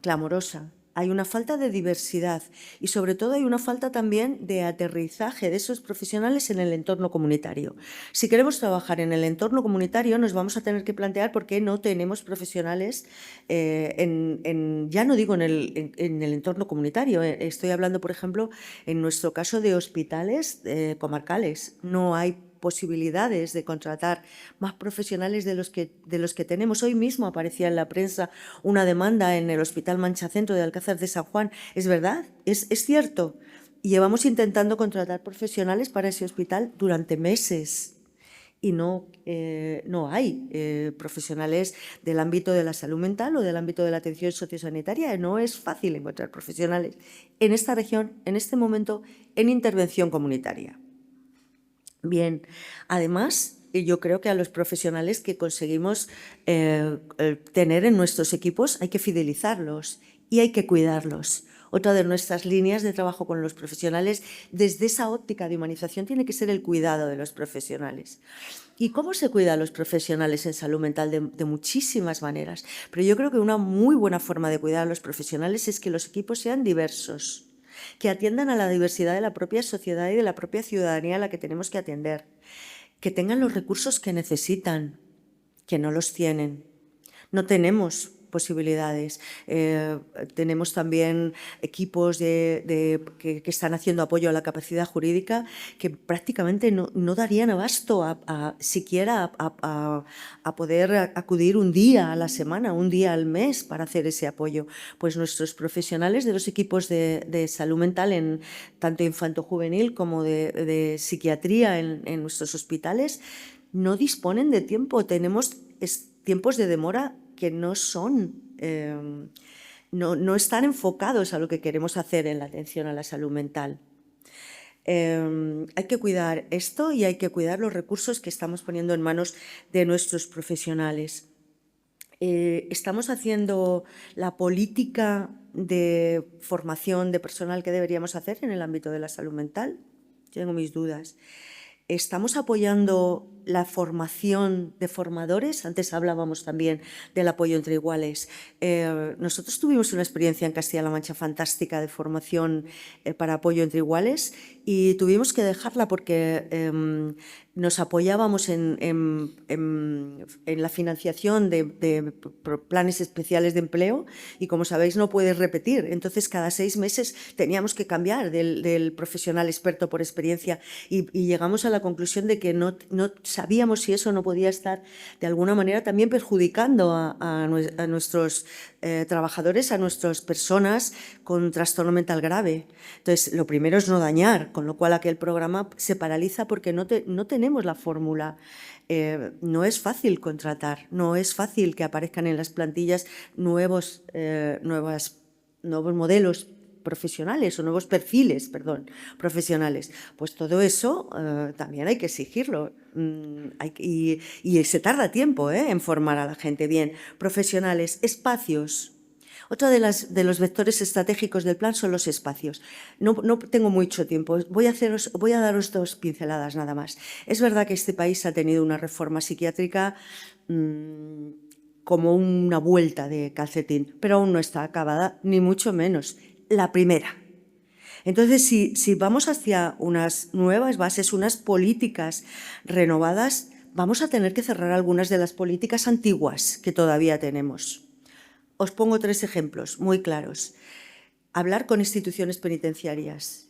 clamorosa. Hay una falta de diversidad y, sobre todo, hay una falta también de aterrizaje de esos profesionales en el entorno comunitario. Si queremos trabajar en el entorno comunitario, nos vamos a tener que plantear por qué no tenemos profesionales, ya no digo en el entorno comunitario, estoy hablando, por ejemplo, en nuestro caso de hospitales comarcales. No hay posibilidades de contratar más profesionales de los que tenemos. Hoy mismo aparecía en la prensa una demanda en el Hospital Mancha Centro de Alcázar de San Juan. Es verdad, es cierto. Y llevamos intentando contratar profesionales para ese hospital durante meses y no hay profesionales del ámbito de la salud mental o del ámbito de la atención sociosanitaria. No es fácil encontrar profesionales en esta región, en este momento, en intervención comunitaria. Bien, además, yo creo que a los profesionales que conseguimos tener en nuestros equipos hay que fidelizarlos y hay que cuidarlos. Otra de nuestras líneas de trabajo con los profesionales, desde esa óptica de humanización, tiene que ser el cuidado de los profesionales. ¿Y cómo se cuida a los profesionales en salud mental? De muchísimas maneras. Pero yo creo que una muy buena forma de cuidar a los profesionales es que los equipos sean diversos, que atiendan a la diversidad de la propia sociedad y de la propia ciudadanía a la que tenemos que atender, que tengan los recursos que necesitan, que no los tienen. No tenemos posibilidades. Tenemos también equipos que están haciendo apoyo a la capacidad jurídica que prácticamente no darían abasto siquiera a poder acudir un día a la semana, un día al mes para hacer ese apoyo. Pues nuestros profesionales de los equipos de salud mental, tanto infanto-juvenil como de psiquiatría en nuestros hospitales, no disponen de tiempo. Tenemos tiempos de demora que no están enfocados a lo que queremos hacer en la atención a la salud mental. Hay que cuidar esto y hay que cuidar los recursos que estamos poniendo en manos de nuestros profesionales. Estamos haciendo la política de formación de personal que deberíamos hacer en el ámbito de la salud mental. Tengo mis dudas. Estamos apoyando la formación de formadores. Antes hablábamos también del apoyo entre iguales. Nosotros tuvimos una experiencia en Castilla-La Mancha fantástica de formación para apoyo entre iguales y tuvimos que dejarla porque nos apoyábamos en la financiación de planes especiales de empleo y, como sabéis, no puedes repetir. Entonces, cada 6 meses teníamos que cambiar del profesional experto por experiencia y llegamos a la conclusión de que no sabíamos si eso no podía estar de alguna manera también perjudicando a nuestros trabajadores, a nuestras personas con trastorno mental grave. Entonces, lo primero es no dañar, con lo cual aquel programa se paraliza porque no tenemos la fórmula. No es fácil contratar, no es fácil que aparezcan en las plantillas nuevos modelos profesionales o nuevos perfiles, profesionales. Pues todo eso también hay que exigirlo y se tarda tiempo en formar a la gente. Bien, profesionales, espacios. Otro de los vectores estratégicos del plan son los espacios. No tengo mucho tiempo, voy a daros 2 pinceladas nada más. Es verdad que este país ha tenido una reforma psiquiátrica como una vuelta de calcetín, pero aún no está acabada, ni mucho menos. La primera. Entonces, si vamos hacia unas nuevas bases, unas políticas renovadas, vamos a tener que cerrar algunas de las políticas antiguas que todavía tenemos. Os pongo 3 ejemplos muy claros. Hablar con instituciones penitenciarias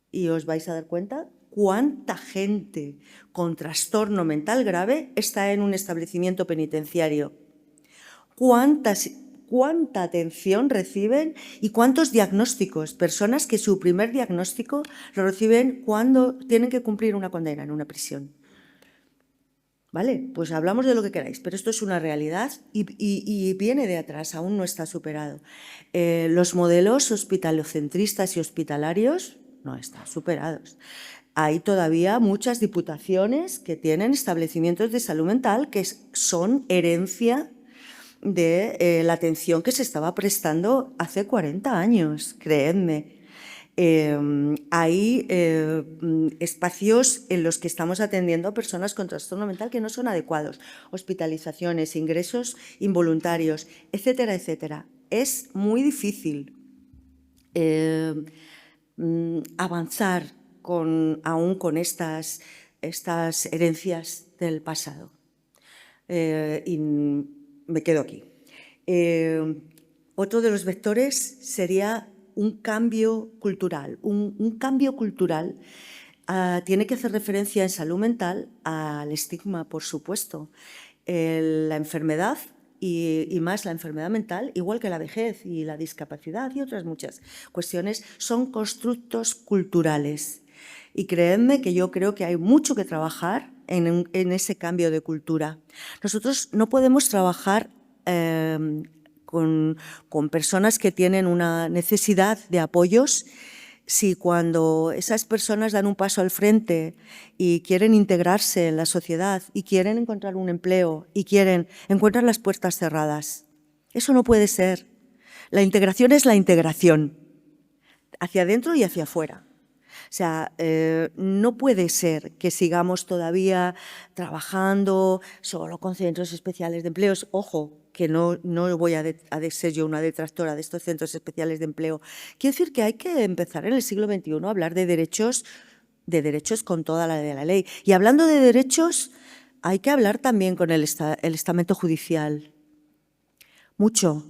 y os vais a dar cuenta cuánta gente con trastorno mental grave está en un establecimiento penitenciario. cuánta atención reciben y cuántos diagnósticos. Personas que su primer diagnóstico lo reciben cuando tienen que cumplir una condena en una prisión. ¿Vale? Pues hablamos de lo que queráis, pero esto es una realidad y viene de atrás, aún no está superado. Los modelos hospitalocentristas y hospitalarios no están superados. Hay todavía muchas diputaciones que tienen establecimientos de salud mental que son herencia de la atención que se estaba prestando hace 40 años, creedme. Hay espacios en los que estamos atendiendo a personas con trastorno mental que no son adecuados, hospitalizaciones, ingresos involuntarios, etcétera, etcétera. Es muy difícil avanzar aún con estas herencias del pasado. Y me quedo aquí. Otro de los vectores sería un cambio cultural. Un cambio cultural tiene que hacer referencia en salud mental al estigma, por supuesto. La enfermedad y más la enfermedad mental, igual que la vejez y la discapacidad y otras muchas cuestiones, son constructos culturales. Y creedme que yo creo que hay mucho que trabajar en ese cambio de cultura. Nosotros no podemos trabajar con personas que tienen una necesidad de apoyos si cuando esas personas dan un paso al frente y quieren integrarse en la sociedad y quieren encontrar un empleo y encuentran las puertas cerradas. Eso no puede ser. La integración es la integración, hacia adentro y hacia afuera. O sea, no puede ser que sigamos todavía trabajando solo con centros especiales de empleos. Ojo, que no voy a ser yo una detractora de estos centros especiales de empleo. Quiero decir que hay que empezar en el siglo XXI a hablar de derechos con toda la de la ley. Y hablando de derechos, hay que hablar también con el estamento judicial. Mucho.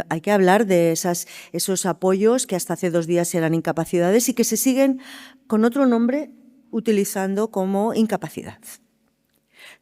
Hay que hablar de esos apoyos que hasta hace 2 días eran incapacidades y que se siguen con otro nombre utilizando como incapacidad.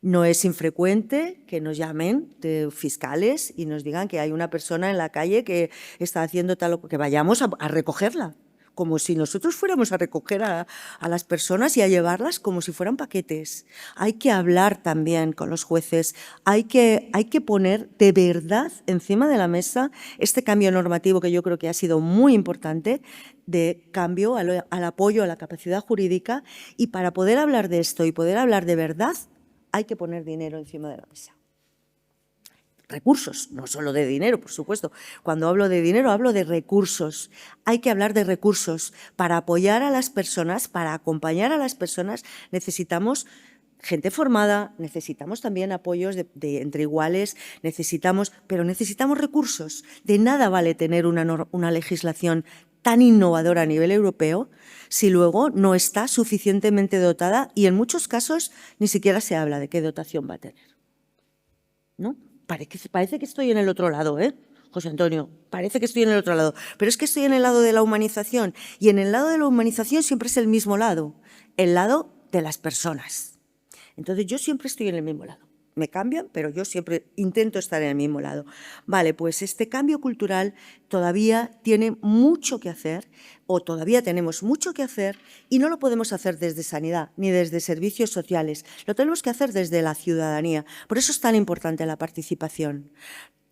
No es infrecuente que nos llamen de fiscales y nos digan que hay una persona en la calle que está haciendo tal o que vayamos a recogerla, como si nosotros fuéramos a recoger a las personas y a llevarlas como si fueran paquetes. Hay que hablar también con los jueces, hay que poner de verdad encima de la mesa este cambio normativo que yo creo que ha sido muy importante, de cambio al apoyo a la capacidad jurídica, y para poder hablar de esto y poder hablar de verdad hay que poner dinero encima de la mesa. Recursos, no solo de dinero, por supuesto. Cuando hablo de dinero, hablo de recursos. Hay que hablar de recursos. Para apoyar a las personas, para acompañar a las personas, necesitamos gente formada, necesitamos también apoyos entre iguales, pero necesitamos recursos. De nada vale tener una legislación tan innovadora a nivel europeo si luego no está suficientemente dotada, y en muchos casos ni siquiera se habla de qué dotación va a tener, ¿no? Parece que estoy en el otro lado, José Antonio, parece que estoy en el otro lado, pero es que estoy en el lado de la humanización, y en el lado de la humanización siempre es el mismo lado, el lado de las personas. Entonces yo siempre estoy en el mismo lado. Me cambian, pero yo siempre intento estar en el mismo lado. Vale, pues este cambio cultural todavía tiene mucho que hacer, o todavía tenemos mucho que hacer, y no lo podemos hacer desde sanidad ni desde servicios sociales. Lo tenemos que hacer desde la ciudadanía. Por eso es tan importante la participación.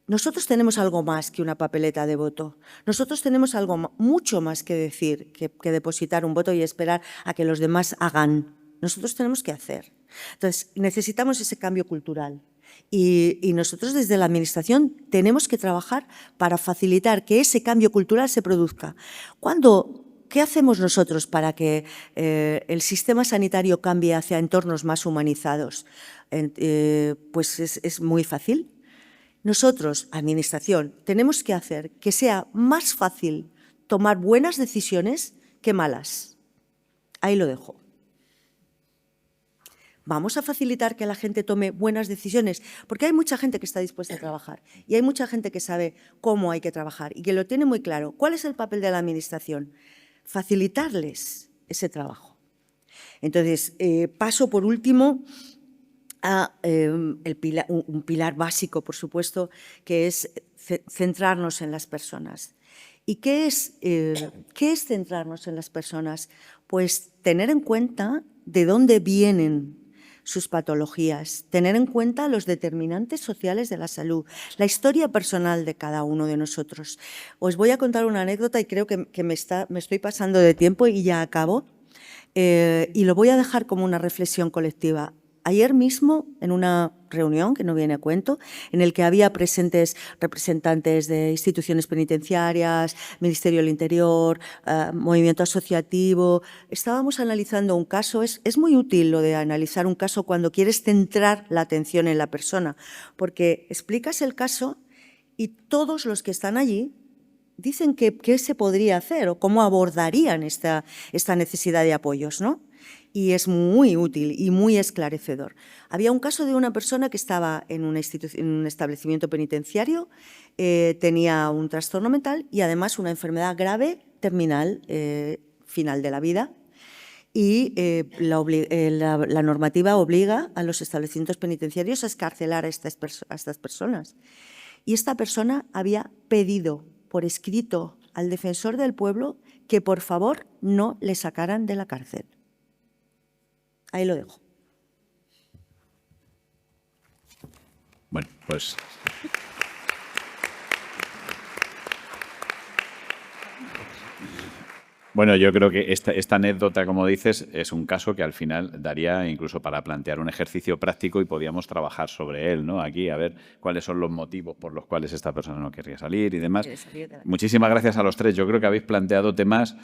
Nosotros tenemos algo más que una papeleta de voto. Nosotros tenemos algo mucho más que decir que depositar un voto y esperar a que los demás hagan. Nosotros tenemos que hacer. Entonces, necesitamos ese cambio cultural y nosotros desde la Administración tenemos que trabajar para facilitar que ese cambio cultural se produzca. ¿Qué hacemos nosotros para que el sistema sanitario cambie hacia entornos más humanizados? Pues es muy fácil. Nosotros, Administración, tenemos que hacer que sea más fácil tomar buenas decisiones que malas. Ahí lo dejo. Vamos a facilitar que la gente tome buenas decisiones, porque hay mucha gente que está dispuesta a trabajar y hay mucha gente que sabe cómo hay que trabajar y que lo tiene muy claro. ¿Cuál es el papel de la Administración? Facilitarles ese trabajo. Entonces, paso por último a un pilar básico, por supuesto, que es centrarnos en las personas. ¿Y qué es centrarnos en las personas? Pues tener en cuenta de dónde vienen sus patologías, tener en cuenta los determinantes sociales de la salud, la historia personal de cada uno de nosotros. Os voy a contar una anécdota y creo que me estoy pasando de tiempo y ya acabo. Y lo voy a dejar como una reflexión colectiva. Ayer mismo, en una reunión, que no viene a cuento, en el que había presentes representantes de instituciones penitenciarias, Ministerio del Interior, movimiento asociativo, estábamos analizando un caso. Es muy útil lo de analizar un caso cuando quieres centrar la atención en la persona, porque explicas el caso y todos los que están allí dicen qué se podría hacer o cómo abordarían esta necesidad de apoyos, ¿no? Y es muy útil y muy esclarecedor. Había un caso de una persona que estaba en un establecimiento penitenciario, tenía un trastorno mental y además una enfermedad grave, terminal, final de la vida. Y la normativa obliga a los establecimientos penitenciarios a excarcelar a estas personas. Y esta persona había pedido por escrito al defensor del pueblo que por favor no le sacaran de la cárcel. Ahí lo dejo. Bueno, pues... Bueno, yo creo que esta anécdota, como dices, es un caso que al final daría incluso para plantear un ejercicio práctico y podíamos trabajar sobre él, ¿no? Aquí, a ver cuáles son los motivos por los cuales esta persona no querría salir y demás. Muchísimas gracias a los tres. Yo creo que habéis planteado temas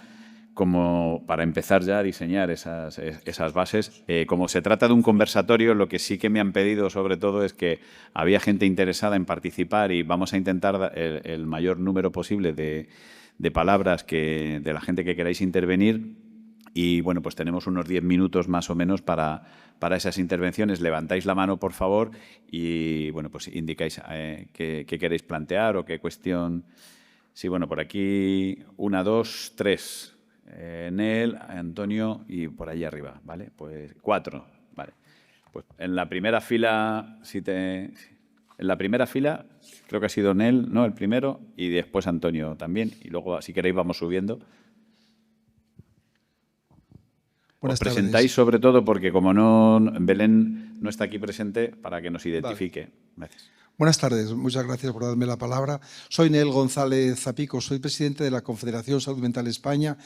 como para empezar ya a diseñar esas bases. Como se trata de un conversatorio, lo que sí que me han pedido sobre todo es que había gente interesada en participar y vamos a intentar el mayor número posible de palabras de la gente que queráis intervenir y, bueno, pues tenemos unos 10 minutos más o menos para esas intervenciones. Levantáis la mano, por favor, y, bueno, pues indicáis qué queréis plantear o qué cuestión. Sí, bueno, por aquí 1, 2, 3. Nel, Antonio y por allí arriba, ¿vale? Pues 4, ¿vale? Pues en la primera fila, en la primera fila creo que ha sido Nel, ¿no? El primero, y después Antonio también. Y luego, si queréis, vamos subiendo. Os presentáis sobre todo porque como Belén no está aquí presente, para que nos identifique. Vale. Gracias. Buenas tardes, muchas gracias por darme la palabra. Soy Nel González Zapico, soy presidente de la Confederación Salud Mental España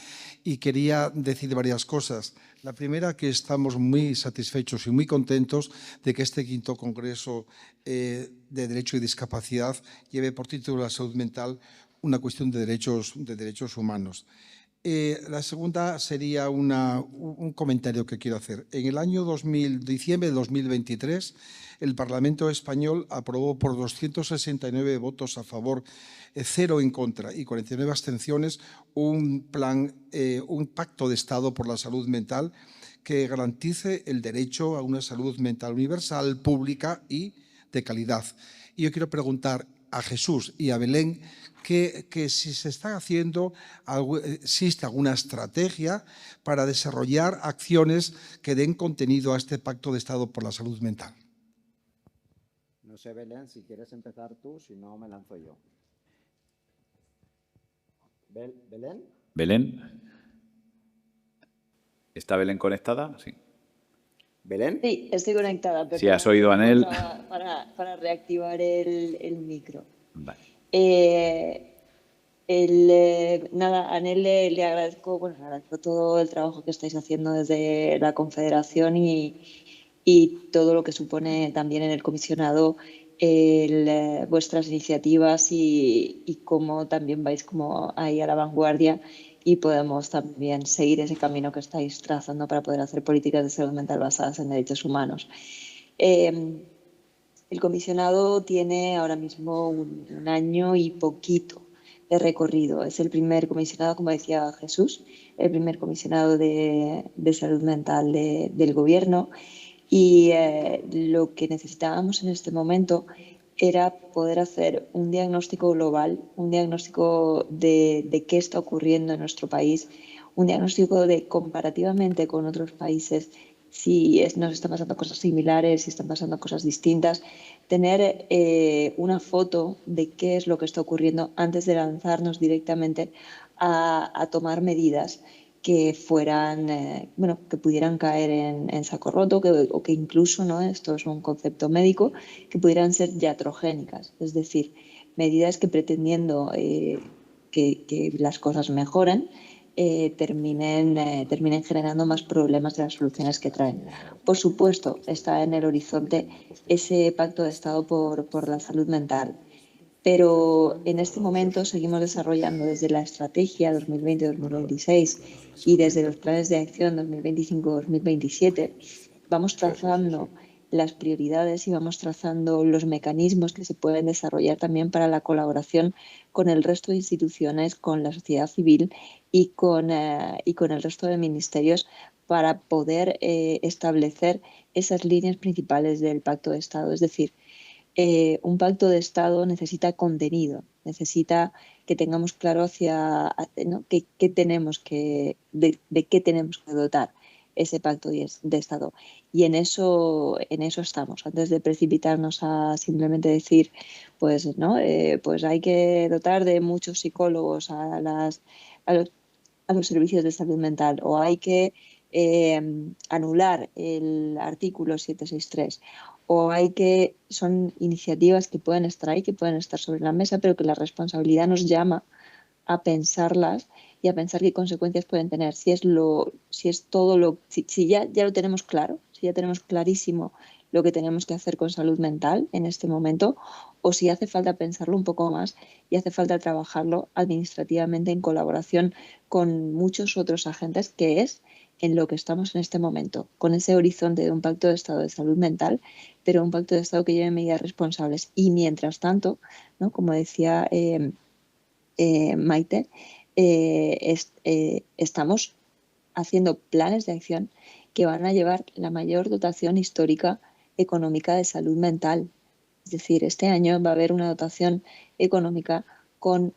y quería decir varias cosas. La primera, que estamos muy satisfechos y muy contentos de que este 5º Congreso de Derecho y Discapacidad lleve por título la salud mental una cuestión de derechos humanos. La segunda sería un comentario que quiero hacer. En el año diciembre de 2023, el Parlamento español aprobó por 269 votos a favor, 0 en contra y 49 abstenciones un pacto de Estado por la salud mental que garantice el derecho a una salud mental universal, pública y de calidad. Y yo quiero preguntar a Jesús y a Belén que si se está haciendo, existe alguna estrategia para desarrollar acciones que den contenido a este pacto de Estado por la salud mental. No sé, Belén, si quieres empezar tú, si no me lanzo yo. ¿Belén? ¿Belén? ¿Está Belén conectada? Sí. ¿Belén? Sí, estoy conectada. Si has oído a Nel. Para reactivar el micro. Vale. Nada, a Nel le agradezco, le agradezco todo el trabajo que estáis haciendo desde la Confederación y todo lo que supone también en el comisionado vuestras iniciativas y cómo también vais como ahí a la vanguardia y podemos también seguir ese camino que estáis trazando para poder hacer políticas de salud mental basadas en derechos humanos. El comisionado tiene ahora mismo un año y poquito de recorrido. Es el primer comisionado, como decía Jesús, el primer comisionado de salud mental del Gobierno. Y lo que necesitábamos en este momento era poder hacer un diagnóstico global, un diagnóstico de qué está ocurriendo en nuestro país, un diagnóstico de comparativamente con otros países si nos están pasando cosas similares, si están pasando cosas distintas, tener una foto de qué es lo que está ocurriendo antes de lanzarnos directamente a tomar medidas que fueran, bueno, que pudieran caer en saco roto o que incluso, ¿no? Esto es un concepto médico, que pudieran ser iatrogénicas, es decir, medidas que pretendiendo que las cosas mejoren, terminen generando más problemas de las soluciones que traen. Por supuesto, está en el horizonte ese pacto de Estado por la salud mental, pero en este momento seguimos desarrollando desde la estrategia 2020-2026 y desde los planes de acción 2025-2027, vamos trazando las prioridades y vamos trazando los mecanismos que se pueden desarrollar también para la colaboración con el resto de instituciones, con la sociedad civil y con el resto de ministerios para poder establecer esas líneas principales del Pacto de Estado. Es decir, un pacto de Estado necesita contenido, necesita que tengamos claro ¿no? de qué tenemos que dotar ese pacto de Estado. Y en eso estamos. Antes de precipitarnos a simplemente decir, pues, ¿no? Pues hay que dotar de muchos psicólogos a los servicios de salud mental, o hay que anular el artículo 763, o son iniciativas que pueden estar ahí, que pueden estar sobre la mesa, pero que la responsabilidad nos llama a pensarlas y a pensar qué consecuencias pueden tener. Si ya lo tenemos claro, si ya tenemos clarísimo lo que tenemos que hacer con salud mental en este momento, o si hace falta pensarlo un poco más y hace falta trabajarlo administrativamente en colaboración con muchos otros agentes, que es en lo que estamos en este momento, con ese horizonte de un pacto de Estado de salud mental, pero un pacto de Estado que lleve medidas responsables. Y mientras tanto, ¿no? Como decía Maite, estamos haciendo planes de acción que van a llevar la mayor dotación histórica económica de salud mental. Es decir, este año va a haber una dotación económica con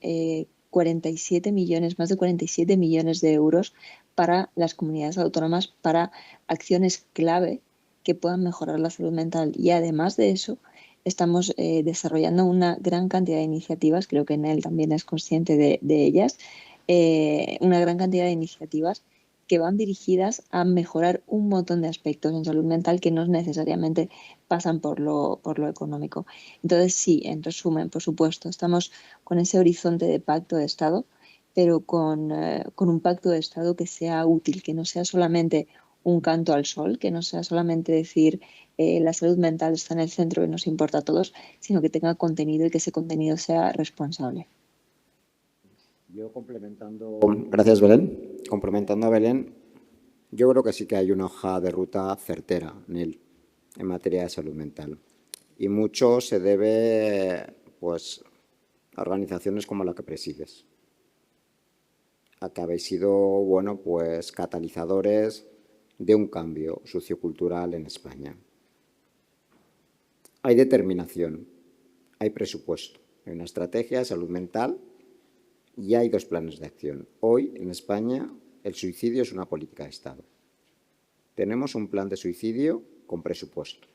47 millones, más de 47 millones de euros para las comunidades autónomas, para acciones clave que puedan mejorar la salud mental. Y además de eso, estamos desarrollando una gran cantidad de iniciativas, creo que Nel también es consciente de ellas, una gran cantidad de iniciativas que van dirigidas a mejorar un montón de aspectos en salud mental que no necesariamente pasan por lo económico. Entonces, sí, en resumen, por supuesto, estamos con ese horizonte de pacto de Estado, pero con un pacto de Estado que sea útil, que no sea solamente un canto al sol, que no sea solamente decir la salud mental está en el centro y nos importa a todos, sino que tenga contenido y que ese contenido sea responsable. Yo complementando, gracias Belén, complementando a Belén, yo creo que sí que hay una hoja de ruta certera en materia de salud mental. Y mucho se debe, pues, a organizaciones como la que presides, a que habéis sido, bueno, pues, catalizadores de un cambio sociocultural en España. Hay determinación, hay presupuesto, hay una estrategia de salud mental y hay 2 planes de acción. Hoy, en España, el suicidio es una política de Estado. Tenemos un plan de suicidio con presupuesto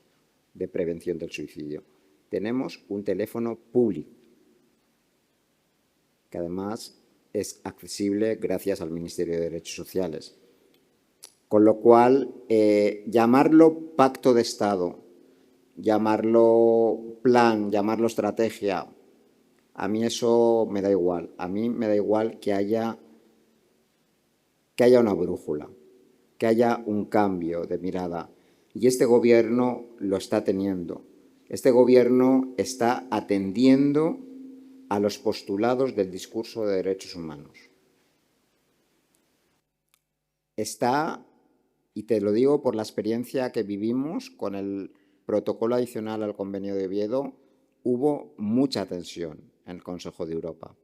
de prevención del suicidio. Tenemos un teléfono público, que además es accesible gracias al Ministerio de Derechos Sociales. Con lo cual, llamarlo pacto de Estado, llamarlo plan, llamarlo estrategia, a mí eso me da igual. A mí me da igual que haya una brújula, que haya un cambio de mirada. Y este Gobierno lo está teniendo. Este Gobierno está atendiendo a los postulados del discurso de derechos humanos. Está, y te lo digo por la experiencia que vivimos con el protocolo adicional al Convenio de Oviedo, hubo mucha tensión en el Consejo de Europa.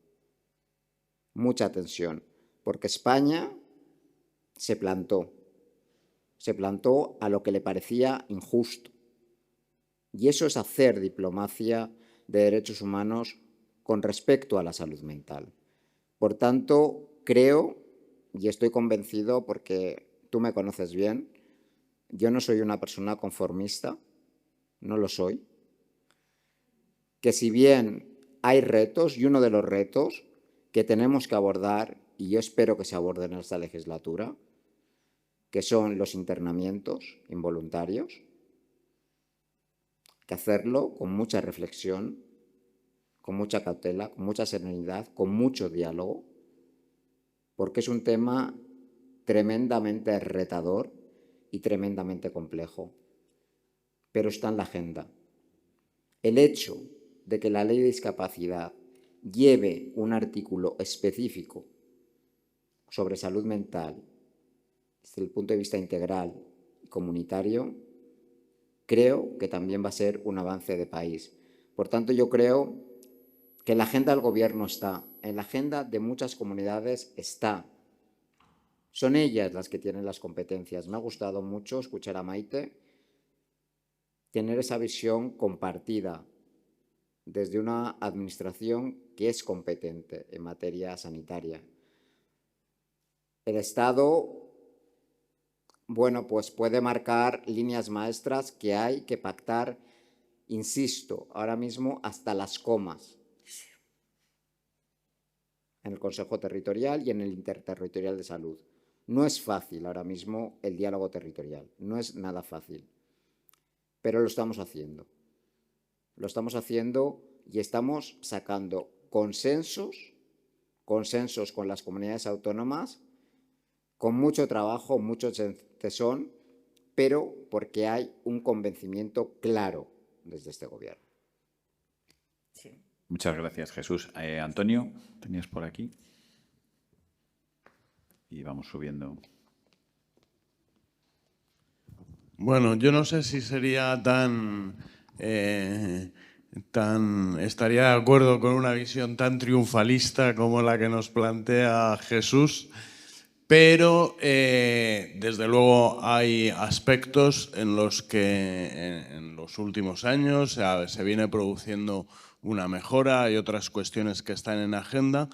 Mucha tensión, porque España se plantó a lo que le parecía injusto. Y eso es hacer diplomacia de derechos humanos con respecto a la salud mental. Por tanto, creo, y estoy convencido porque tú me conoces bien, Yo no soy una persona conformista, no lo soy. Que si bien hay retos, y uno de los retos que tenemos que abordar, y yo espero que se aborden en esta legislatura, que son los internamientos involuntarios, que hacerlo con mucha reflexión, con mucha cautela, con mucha serenidad, con mucho diálogo, porque es un tema tremendamente retador y tremendamente complejo, pero está en la agenda. El hecho de que la ley de discapacidad lleve un artículo específico sobre salud mental desde el punto de vista integral y comunitario, creo que también va a ser un avance de país. Por tanto, yo creo que en la agenda del gobierno está, en la agenda de muchas comunidades está. Son ellas las que tienen las competencias. Me ha gustado mucho escuchar a Maite tener esa visión compartida desde una administración que es competente en materia sanitaria. El Estado, bueno, pues puede marcar líneas maestras que hay que pactar, insisto, ahora mismo hasta las comas, en el Consejo Territorial y en el Interterritorial de Salud. No es fácil ahora mismo el diálogo territorial, no es nada fácil, pero lo estamos haciendo. Lo estamos haciendo y estamos sacando consensos con las comunidades autónomas, con mucho trabajo, mucho tesón, pero porque hay un convencimiento claro desde este gobierno. Sí. Muchas gracias, Jesús. Antonio, tenías por aquí. Y vamos subiendo. Bueno, yo no sé si sería estaría de acuerdo con una visión tan triunfalista como la que nos plantea Jesús, pero desde luego hay aspectos en los que en los últimos años se viene produciendo una mejora, hay otras cuestiones que están en agenda.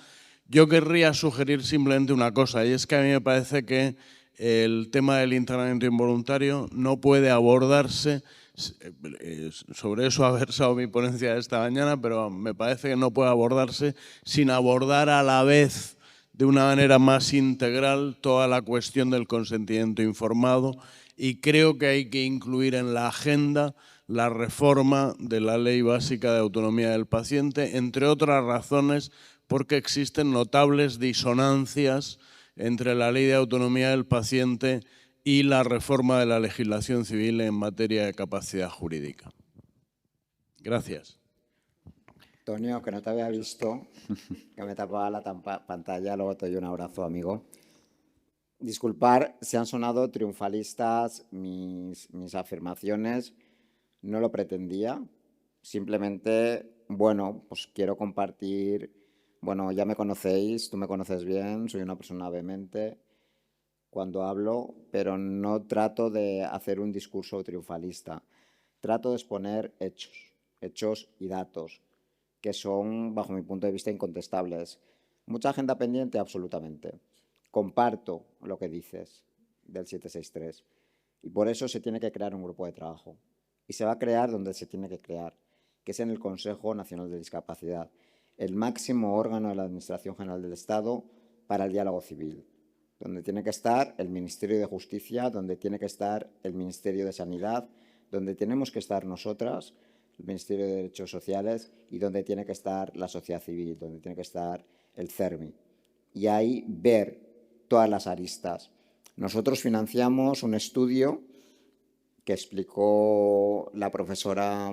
Yo querría sugerir simplemente una cosa, y es que a mí me parece que el tema del internamiento involuntario no puede abordarse, sobre eso ha versado mi ponencia de esta mañana, pero me parece que no puede abordarse sin abordar a la vez de una manera más integral toda la cuestión del consentimiento informado, y creo que hay que incluir en la agenda la reforma de la Ley Básica de Autonomía del Paciente, entre otras razones porque existen notables disonancias entre la Ley de Autonomía del Paciente y la reforma de la legislación civil en materia de capacidad jurídica. Gracias. Antonio, que no te había visto, que me tapaba la pantalla, luego te doy un abrazo, amigo. Disculpar si han sonado triunfalistas mis afirmaciones, no lo pretendía, simplemente, bueno, pues quiero compartir, bueno, ya me conocéis, tú me conoces bien, soy una persona vehemente cuando hablo, pero no trato de hacer un discurso triunfalista, trato de exponer hechos y datos, que son, bajo mi punto de vista, incontestables. Mucha agenda pendiente, absolutamente. Comparto lo que dices del 763 y por eso se tiene que crear un grupo de trabajo. Y se va a crear donde se tiene que crear, que es en el Consejo Nacional de Discapacidad, el máximo órgano de la Administración General del Estado para el diálogo civil, donde tiene que estar el Ministerio de Justicia, donde tiene que estar el Ministerio de Sanidad, donde tenemos que estar nosotras, el Ministerio de Derechos Sociales, y donde tiene que estar la sociedad civil, donde tiene que estar el CERMI. Y ahí ver todas las aristas. Nosotros financiamos un estudio que explicó la profesora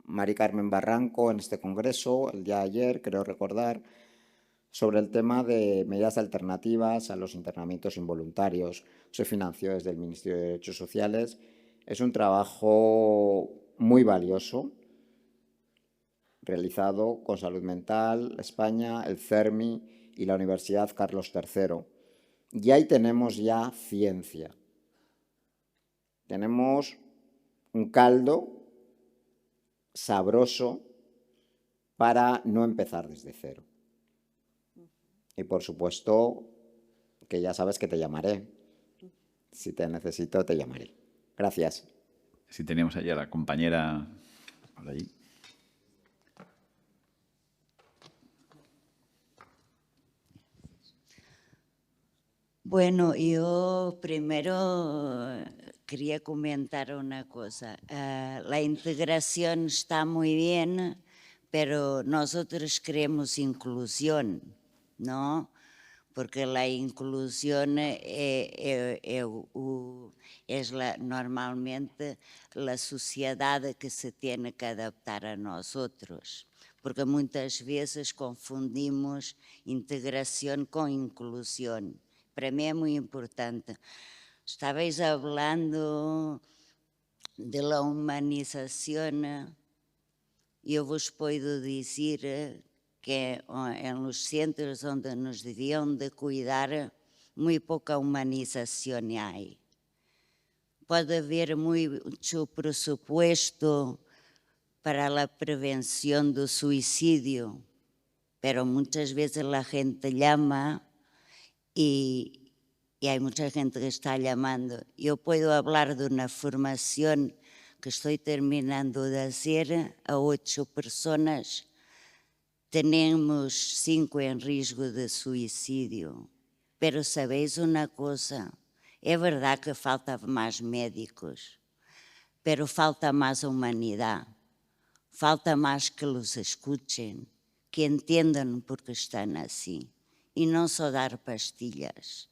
Mari Carmen Barranco en este congreso, el día de ayer, creo recordar, sobre el tema de medidas alternativas a los internamientos involuntarios. Se financió desde el Ministerio de Derechos Sociales. Es un trabajo muy valioso, realizado con Salud Mental España, el CERMI y la Universidad Carlos III. Y ahí tenemos ya ciencia. Tenemos un caldo sabroso para no empezar desde cero. Y por supuesto que ya sabes que te llamaré. Si te necesito, te llamaré. Gracias. Si teníamos allí a la compañera por allí. Bueno, yo primero quería comentar una cosa. La integración está muy bien, pero nosotros queremos inclusión, ¿no? Porque la inclusión es normalmente la sociedad que se tiene que adaptar a nosotros, porque muchas veces confundimos integración con inclusión. Para mí es muy importante. Estabais hablando de la humanización. Eu vos posso dizer que nos centros onde nos deviam de cuidar, muito pouca humanização há. Pode haver muito presupuesto para a prevenção do suicídio, pero muitas vezes a gente llama y hay mucha gente que está llamando. Yo puedo hablar de una formación que estoy terminando de hacer a 8 personas. Tenemos 5 en riesgo de suicidio. Pero sabéis una cosa, es verdad que falta más médicos, pero falta más humanidad, falta más que los escuchen, que entiendan por qué están así. Y no só dar pastillas.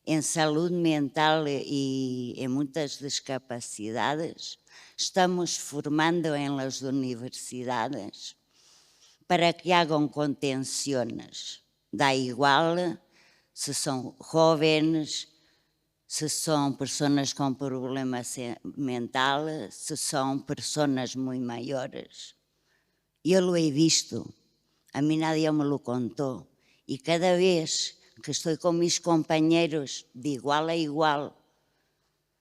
Em saúde mental e em muitas discapacidades, estamos formando em las universidades para que hagam contenções. Dá igual se são jovens, se são pessoas com problemas mentais, se são pessoas muito maiores. Eu lo he visto, a mí nadie me lo contó. Y cada vez que estoy con mis compañeros de igual a igual,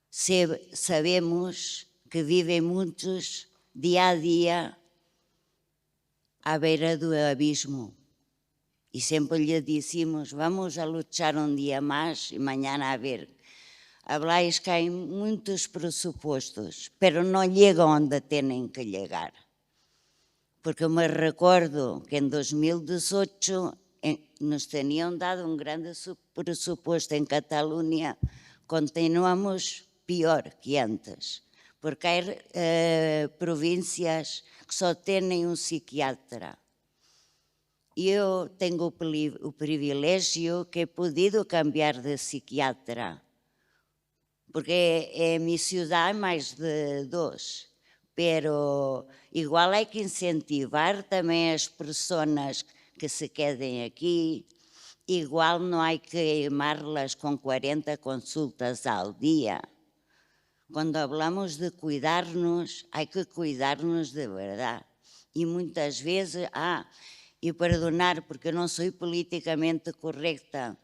sabemos que viven muchos día a día à beira do abismo. Y siempre les decimos, vamos a luchar un día más y mañana a ver. Habláis que hay muchos presupuestos, pero no llegan donde tienen que llegar. Porque me recuerdo que en 2018 nos tenían dado un grande presupuesto en Cataluña, continuamos peor que antes, porque hay provincias que só tienen un psiquiatra. Eu tenho o privilégio que he podido cambiar de psiquiatra, porque en mi ciudad hay más de 2, pero igual hay que incentivar también a las personas que se queden aquí. Igual no hay que quemarlas con 40 consultas al día. Cuando hablamos de cuidarnos, hay que cuidarnos de verdad. Y muchas veces, y perdonar porque no soy políticamente correcta,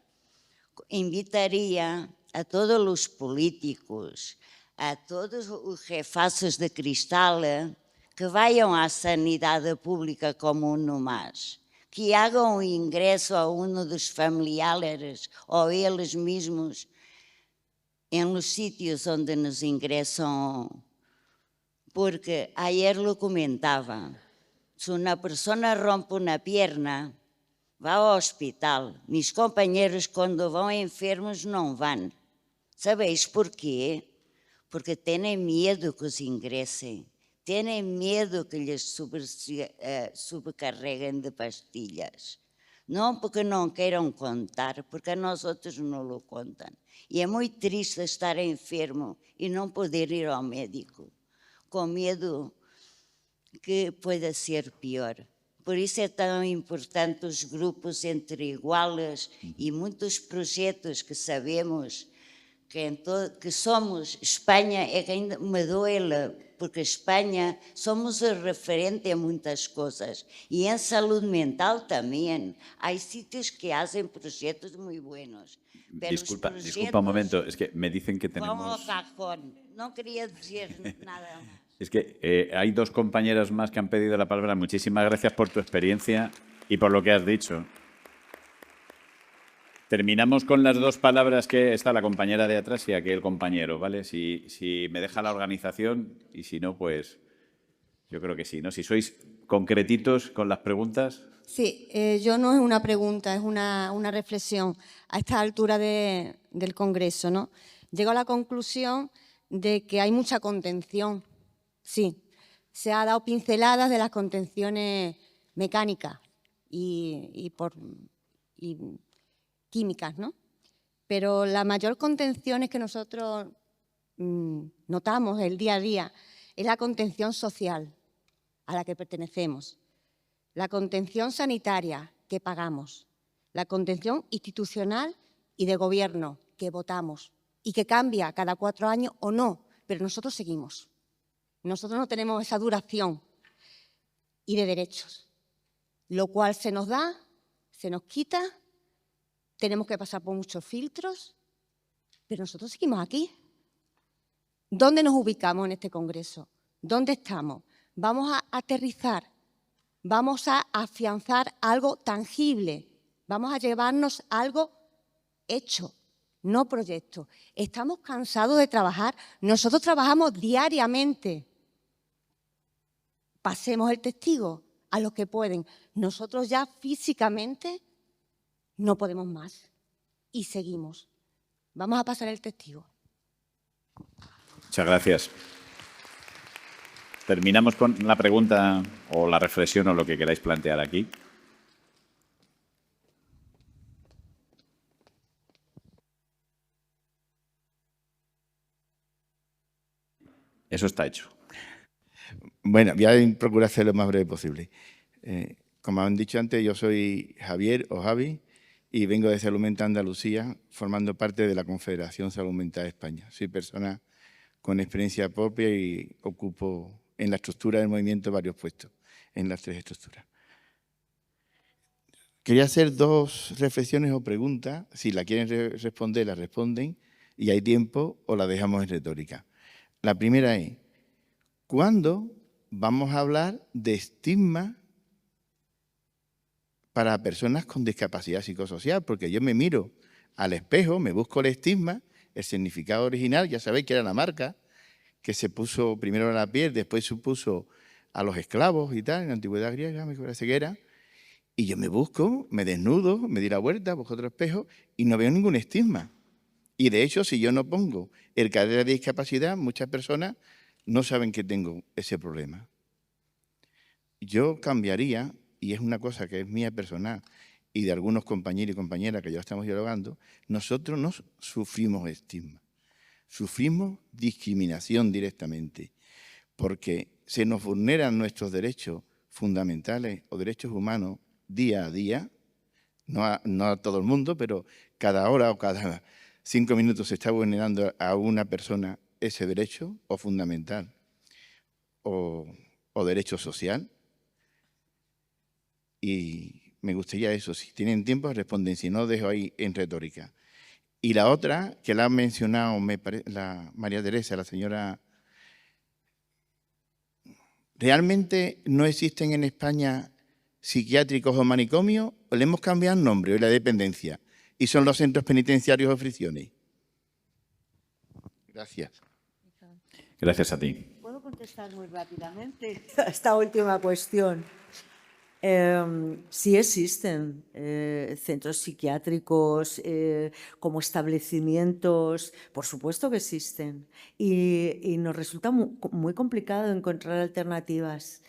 invitaría a todos los políticos, a todos los jefazos de cristal que vayan a sanidad pública como uno más, que hagan un ingreso a uno de los familiares o ellos mismos en los sitios donde nos ingresan, porque ayer lo comentaba, si una persona rompe una pierna, va al hospital. Mis compañeros cuando van enfermos no van. ¿Sabéis por qué? Porque tienen miedo que os ingresen, tienen miedo que les subcarreguen de pastillas. No porque no quieran contar, porque a nosotros no lo contan. Y es muy triste estar enfermo y no poder ir al médico, con miedo que pueda ser pior. Por isso é tão importante os grupos entre iguales e muitos projetos que sabemos que somos. Espanha é que ainda me duele, porque Espanha somos o referente a muitas coisas. E em saúde mental também. Há sítios que fazem projetos muito buenos. Disculpa un momento, es que me dicen que tenemos... Vamos ao cajón. No quería decir nada más. Es que hay 2 compañeras más que han pedido la palabra. Muchísimas gracias por tu experiencia y por lo que has dicho. Terminamos con las dos palabras que está la compañera de atrás y aquí el compañero, ¿vale? Si me deja la organización y si no, pues yo creo que sí, ¿no? Si sois concretitos con las preguntas. Sí, yo no es una pregunta, es una reflexión a esta altura del Congreso, ¿no? Llego a la conclusión de que hay mucha contención, sí. Se ha dado pinceladas de las contenciones mecánicas y químicas, ¿no? Pero la mayor contención es que nosotros notamos el día a día es la contención social a la que pertenecemos, la contención sanitaria que pagamos, la contención institucional y de gobierno que votamos y que cambia cada 4 años o no, pero nosotros seguimos. Nosotros no tenemos esa duración y de derechos, lo cual se nos da, se nos quita, tenemos que pasar por muchos filtros, pero nosotros seguimos aquí. ¿Dónde nos ubicamos en este Congreso? ¿Dónde estamos? Vamos a aterrizar, vamos a afianzar algo tangible, vamos a llevarnos algo hecho, no proyecto. Estamos cansados de trabajar, nosotros trabajamos diariamente. Pasemos el testigo a los que pueden. Nosotros ya físicamente no podemos más y seguimos. Vamos a pasar el testigo. Muchas gracias. Terminamos con la pregunta o la reflexión o lo que queráis plantear aquí. Eso está hecho. Bueno, voy a procurar ser lo más breve posible. Como han dicho antes, yo soy Javier o Javi y vengo de Salud Mental Andalucía, formando parte de la Confederación Salud Mental de España. Soy persona con experiencia propia y ocupo en la estructura del movimiento varios puestos, en las 3 estructuras. Quería hacer 2 reflexiones o preguntas. Si la quieren responder, la responden y hay tiempo o la dejamos en retórica. La primera es, ¿cuándo vamos a hablar de estigma para personas con discapacidad psicosocial? Porque yo me miro al espejo, me busco el estigma, el significado original, ya sabéis que era la marca, que se puso primero a la piel, después se puso a los esclavos y tal, en la antigüedad griega, me parece que era, y yo me busco, me desnudo, me di la vuelta, busco otro espejo y no veo ningún estigma. Y de hecho, si yo no pongo el carnet de discapacidad, muchas personas no saben que tengo ese problema. Yo cambiaría, y es una cosa que es mía personal y de algunos compañeros y compañeras que ya estamos dialogando, nosotros no sufrimos estigma, sufrimos discriminación directamente, porque se nos vulneran nuestros derechos fundamentales o derechos humanos día a día, no a todo el mundo, pero cada hora o cada 5 minutos se está vulnerando a una persona ese derecho o fundamental o derecho social. Y me gustaría eso, si tienen tiempo responden, si no dejo ahí en retórica. Y la otra, que la ha mencionado la María Teresa, la señora, ¿realmente no existen en España psiquiátricos o manicomios? ¿O le hemos cambiado el nombre hoy la dependencia? Y son los centros penitenciarios o prisiones. Gracias. Gracias a ti. ¿Puedo contestar muy rápidamente a esta última cuestión? Sí existen centros psiquiátricos como establecimientos, por supuesto que existen, y nos resulta muy complicado encontrar alternativas.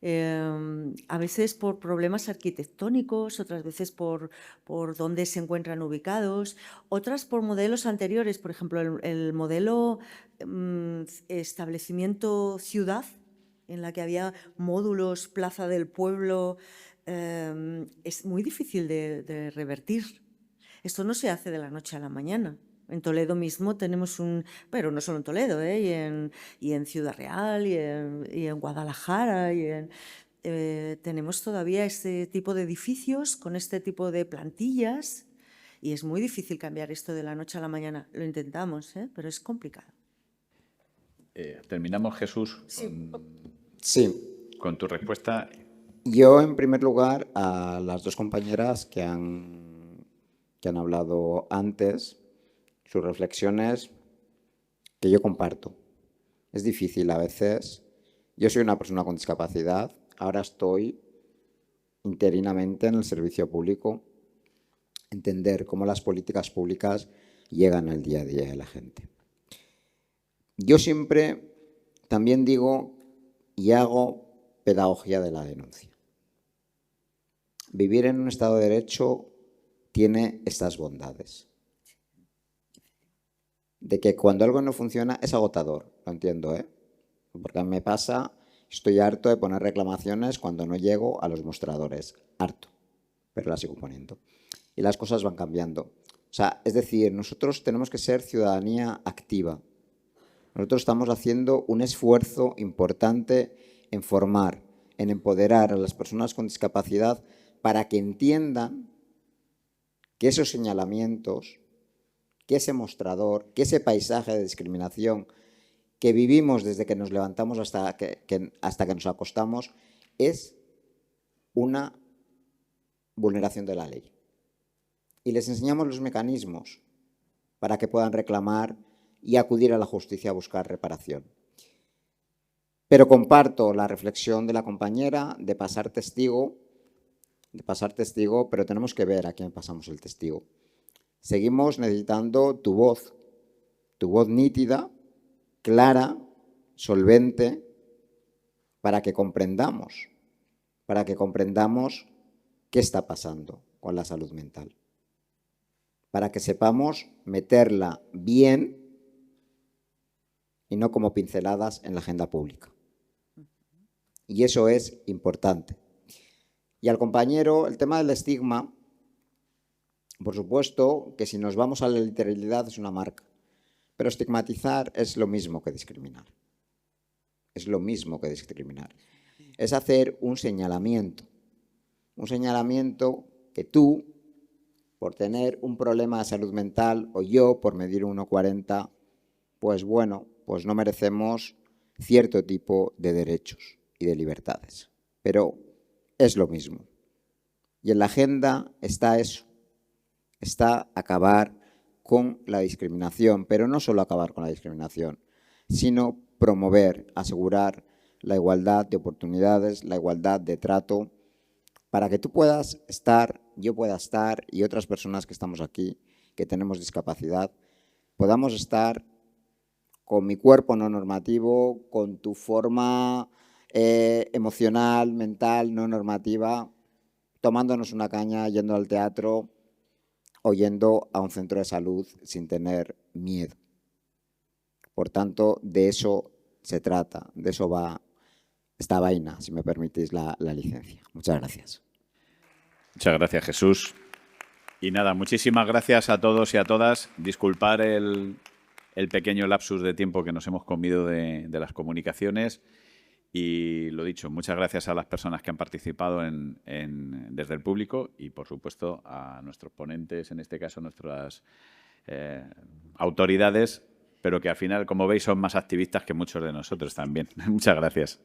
A veces por problemas arquitectónicos, otras veces por dónde se encuentran ubicados, otras por modelos anteriores, por ejemplo, el modelo establecimiento ciudad, en la que había módulos, plaza del pueblo, es muy difícil de revertir. Esto no se hace de la noche a la mañana. En Toledo mismo tenemos pero no solo en Toledo, y en Ciudad Real, y en Guadalajara, tenemos todavía este tipo de edificios con este tipo de plantillas y es muy difícil cambiar esto de la noche a la mañana. Lo intentamos, pero es complicado. Terminamos, Jesús, con tu respuesta. Yo, en primer lugar, a las 2 compañeras que han que han hablado antes, sus reflexiones que yo comparto. Es difícil a veces. Yo soy una persona con discapacidad, ahora estoy interinamente en el servicio público, entender cómo las políticas públicas llegan al día a día de la gente. Yo siempre también digo y hago pedagogía de la denuncia. Vivir en un Estado de Derecho tiene estas bondades. De que cuando algo no funciona es agotador, lo entiendo, ¿eh? Porque a mí me pasa, estoy harto de poner reclamaciones cuando no llego a los mostradores. Harto, pero las sigo poniendo. Y las cosas van cambiando. O sea, es decir, nosotros tenemos que ser ciudadanía activa. Nosotros estamos haciendo un esfuerzo importante en formar, en empoderar a las personas con discapacidad para que entiendan que esos señalamientos, que ese mostrador, que ese paisaje de discriminación que vivimos desde que nos levantamos hasta que nos acostamos es una vulneración de la ley. Y les enseñamos los mecanismos para que puedan reclamar y acudir a la justicia a buscar reparación. Pero comparto la reflexión de la compañera de pasar testigo, pero tenemos que ver a quién pasamos el testigo. Seguimos necesitando tu voz nítida, clara, solvente, para que comprendamos qué está pasando con la salud mental, para que sepamos meterla bien y no como pinceladas en la agenda pública. Y eso es importante. Y al compañero, el tema del estigma, por supuesto que si nos vamos a la literalidad es una marca, pero estigmatizar es lo mismo que discriminar. Es lo mismo que discriminar. Es hacer un señalamiento que tú, por tener un problema de salud mental, o yo, por medir 1,40, pues bueno, pues no merecemos cierto tipo de derechos y de libertades. Pero es lo mismo. Y en la agenda está eso, está acabar con la discriminación, pero no solo acabar con la discriminación, sino promover, asegurar la igualdad de oportunidades, la igualdad de trato, para que tú puedas estar, yo pueda estar y otras personas que estamos aquí, que tenemos discapacidad, podamos estar con mi cuerpo no normativo, con tu forma emocional, mental, no normativa, tomándonos una caña, yendo al teatro o yendo a un centro de salud sin tener miedo. Por tanto, de eso se trata, de eso va esta vaina, si me permitís la licencia. Muchas gracias. Muchas gracias, Jesús. Y nada, muchísimas gracias a todos y a todas. Disculpar el pequeño lapsus de tiempo que nos hemos comido de las comunicaciones. Y lo dicho, muchas gracias a las personas que han participado desde el público y, por supuesto, a nuestros ponentes, en este caso nuestras autoridades, pero que al final, como veis, son más activistas que muchos de nosotros también. Muchas gracias.